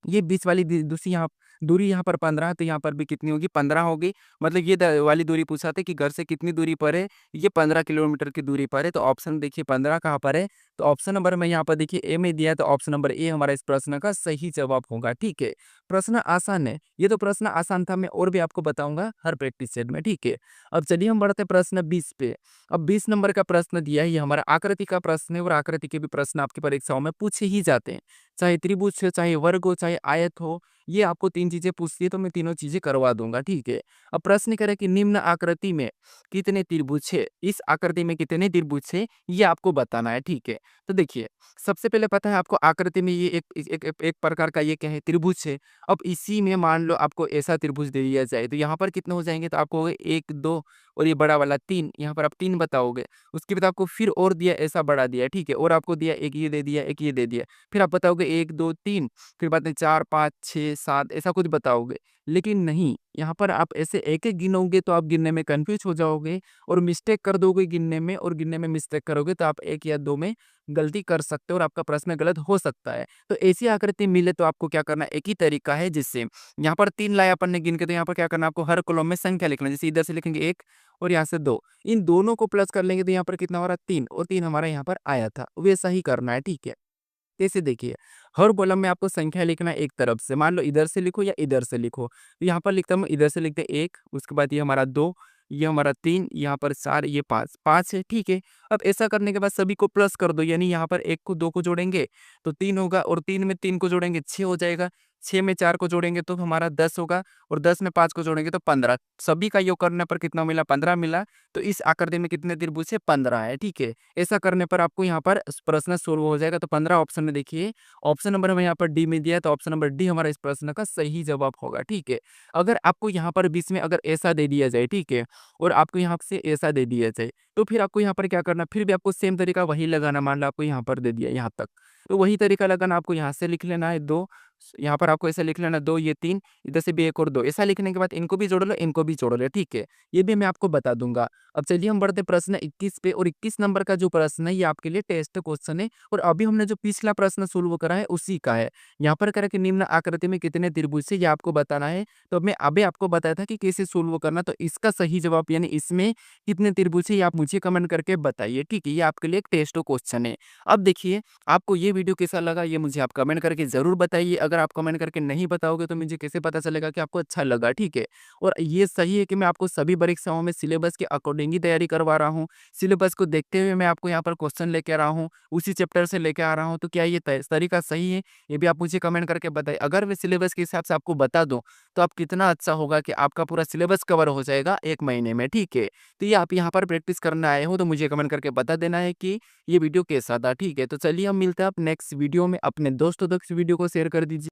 ये बीच वाली दूसरी यहाँ दूरी यहाँ पर 15 है, तो यहाँ पर भी कितनी होगी 15 होगी। मतलब ये वाली दूरी पूछा था कि घर से कितनी दूरी पर है, ये 15 किलोमीटर की दूरी पर है। तो ऑप्शन देखिए 15 कहाँ पर है, तो ऑप्शन नंबर में यहाँ पर देखिए ए में दिया है, तो ऑप्शन नंबर ए हमारा इस प्रश्न का सही जवाब होगा। ठीक है, प्रश्न आसान है, ये तो प्रश्न आसान था, मैं और भी आपको बताऊंगा हर प्रैक्टिस सेट में। ठीक है, अब चलिए हम बढ़ते प्रश्न 20 पे। अब 20 नंबर का प्रश्न दिया है, ये हमारा आकृति का प्रश्न है, और आकृति के भी प्रश्न आपकी परीक्षाओं में पूछे ही जाते हैं, चाहे त्रिभुज हो, चाहे वर्ग हो, चाहे आयत हो। ये आपको 3 चीजें पूछती है, तो मैं तीनों चीजें करवा दूंगा। ठीक है, अब प्रश्न करे कि निम्न आकृति में कितने त्रिभुज है, इस आकृति में कितने त्रिभुज है, ये आपको बताना है। ठीक है, तो देखिए सबसे पहले पता है आपको आकृति में ये एक प्रकार का ये क्या है, त्रिभुज है। अब इसी में मान लो आपको ऐसा त्रिभुज दे दिया जाए, तो यहाँ पर कितने हो जाएंगे, तो आपको हो गए 1 2 और ये बड़ा वाला 3, यहाँ पर आप 3 बताओगे। उसके बाद आपको फिर और दिया, ऐसा बड़ा दिया, ठीक है, और आपको दिया एक ये दे दिया, एक ये दे दिया, फिर आप बताओगे 1 2 3, फिर बाद में 4 5 6 7 ऐसा कुछ बताओगे। लेकिन नहीं, यहाँ पर आप ऐसे एक-एक गिनोगे तो आप गिनने में कन्फ्यूज हो जाओगे और मिस्टेक कर दोगे गिनने में, और गिनने में मिस्टेक करोगे तो आप 1 या 2 में गलती कर सकते हो और आपका प्रश्न गलत हो सकता है। तो ऐसी आकृति मिले तो आपको क्या करना है, एक ही तरीका है, जिससे यहाँ पर 3 लाए अपन ने गिन के, तो यहाँ पर क्या करना है, आपको हर कॉलम में संख्या लिखना है। जैसे इधर से लिखेंगे 1 और यहाँ से 2, इन दोनों को प्लस कर लेंगे तो यहाँ पर कितना हो रहा है 3, और 3 हमारा यहाँ पर आया था, वैसा ही करना है। ठीक है, कैसे देखिए, हर कॉलम में आपको संख्या लिखना है एक तरफ से, मान लो इधर से लिखो या इधर से लिखो। तो यहाँ पर लिखता हूँ, इधर से लिखते हैं 1, उसके बाद ये हमारा 2, ये हमारा 3, यहाँ पर 4, ये 5 5 है। ठीक है, अब ऐसा करने के बाद सभी को प्लस कर दो, यानी यहाँ पर 1 को 2 को जोड़ेंगे तो 3 होगा, और 3 में 3 को जोड़ेंगे 6 हो जाएगा, 6 में 4 को जोड़ेंगे तो हमारा 10 होगा, और 10 में 5 को जोड़ेंगे तो 15। सभी का योग करने पर कितना मिला, 15 मिला। तो इस आकृति में कितने त्रिभुज है, 15 है। ठीक है, ऐसा करने पर आपको यहाँ पर प्रश्न सोल्व हो जाएगा। तो 15 ऑप्शन में देखिए, ऑप्शन नंबर हमें यहाँ पर डी में दिया है, तो ऑप्शन नंबर डी हमारा इस प्रश्न का सही जवाब होगा। ठीक है, अगर आपको यहाँ पर बीच में अगर ऐसा दे दिया जाए, ठीक है, और आपको यहाँ से ऐसा दे दिया जाए, तो फिर आपको यहाँ पर क्या करना, फिर भी आपको सेम तरीका वही लगाना। मान लो आपको यहाँ पर दे दिया यहाँ तक, तो वही तरीका लगाना, आपको यहाँ से लिख लेना है 2, यहाँ पर आपको ऐसा लिख लेना 2, ये 3, इधर से भी 1 और 2, ऐसा लिखने के बाद इनको भी जोड़ लो, इनको भी जोड़ लो। ठीक है, ये भी मैं आपको बता दूंगा। अब चलिए हम बढ़ते प्रश्न 21 पे, और 21 नंबर का जो प्रश्न है ये आपके लिए टेस्ट क्वेश्चन है, और अभी हमने जो पिछला प्रश्न सोल्व करा है उसी का है। यहाँ पर करा कि निम्न आकृति में कितने त्रिभुज है, ये आपको बताना है। तो मैं अभी आपको बताया था कि कैसे सोल्व करना, तो इसका सही जवाब यानी इसमें कितने त्रिभुज है ये आप मुझे कमेंट करके बताइए। ठीक है, ये आपके लिए एक टेस्ट क्वेश्चन है। अब देखिए, आपको ये वीडियो कैसा लगा ये मुझे आप कमेंट करके ज़रूर बताइए। अगर आप कमेंट करके नहीं बताओगे तो मुझे कैसे पता चलेगा कि आपको अच्छा लगा। ठीक है, और ये सही है कि मैं आपको सभी परीक्षाओं में सिलेबस के अकॉर्डिंग ही तैयारी करवा रहा हूँ। सिलेबस को देखते हुए मैं आपको यहाँ पर क्वेश्चन लेके आ रहा हूँ, उसी चैप्टर से लेके आ रहा हूँ। तो क्या ये तरीका सही है, ये भी आप मुझे कमेंट करके बताइए। अगर मैं सिलेबस के हिसाब से आपको बता दूँ तो आप कितना अच्छा होगा कि आपका पूरा सिलेबस कवर हो जाएगा 1 महीने में। ठीक है, तो ये आप यहाँ पर प्रैक्टिस करने आए हो तो मुझे कमेंट करके बता देना है कि ये वीडियो कैसा था। ठीक है, तो चलिए हम मिलते हैं आप नेक्स्ट वीडियो में। अपने दोस्तों तक इस वीडियो को शेयर कर दीजिए।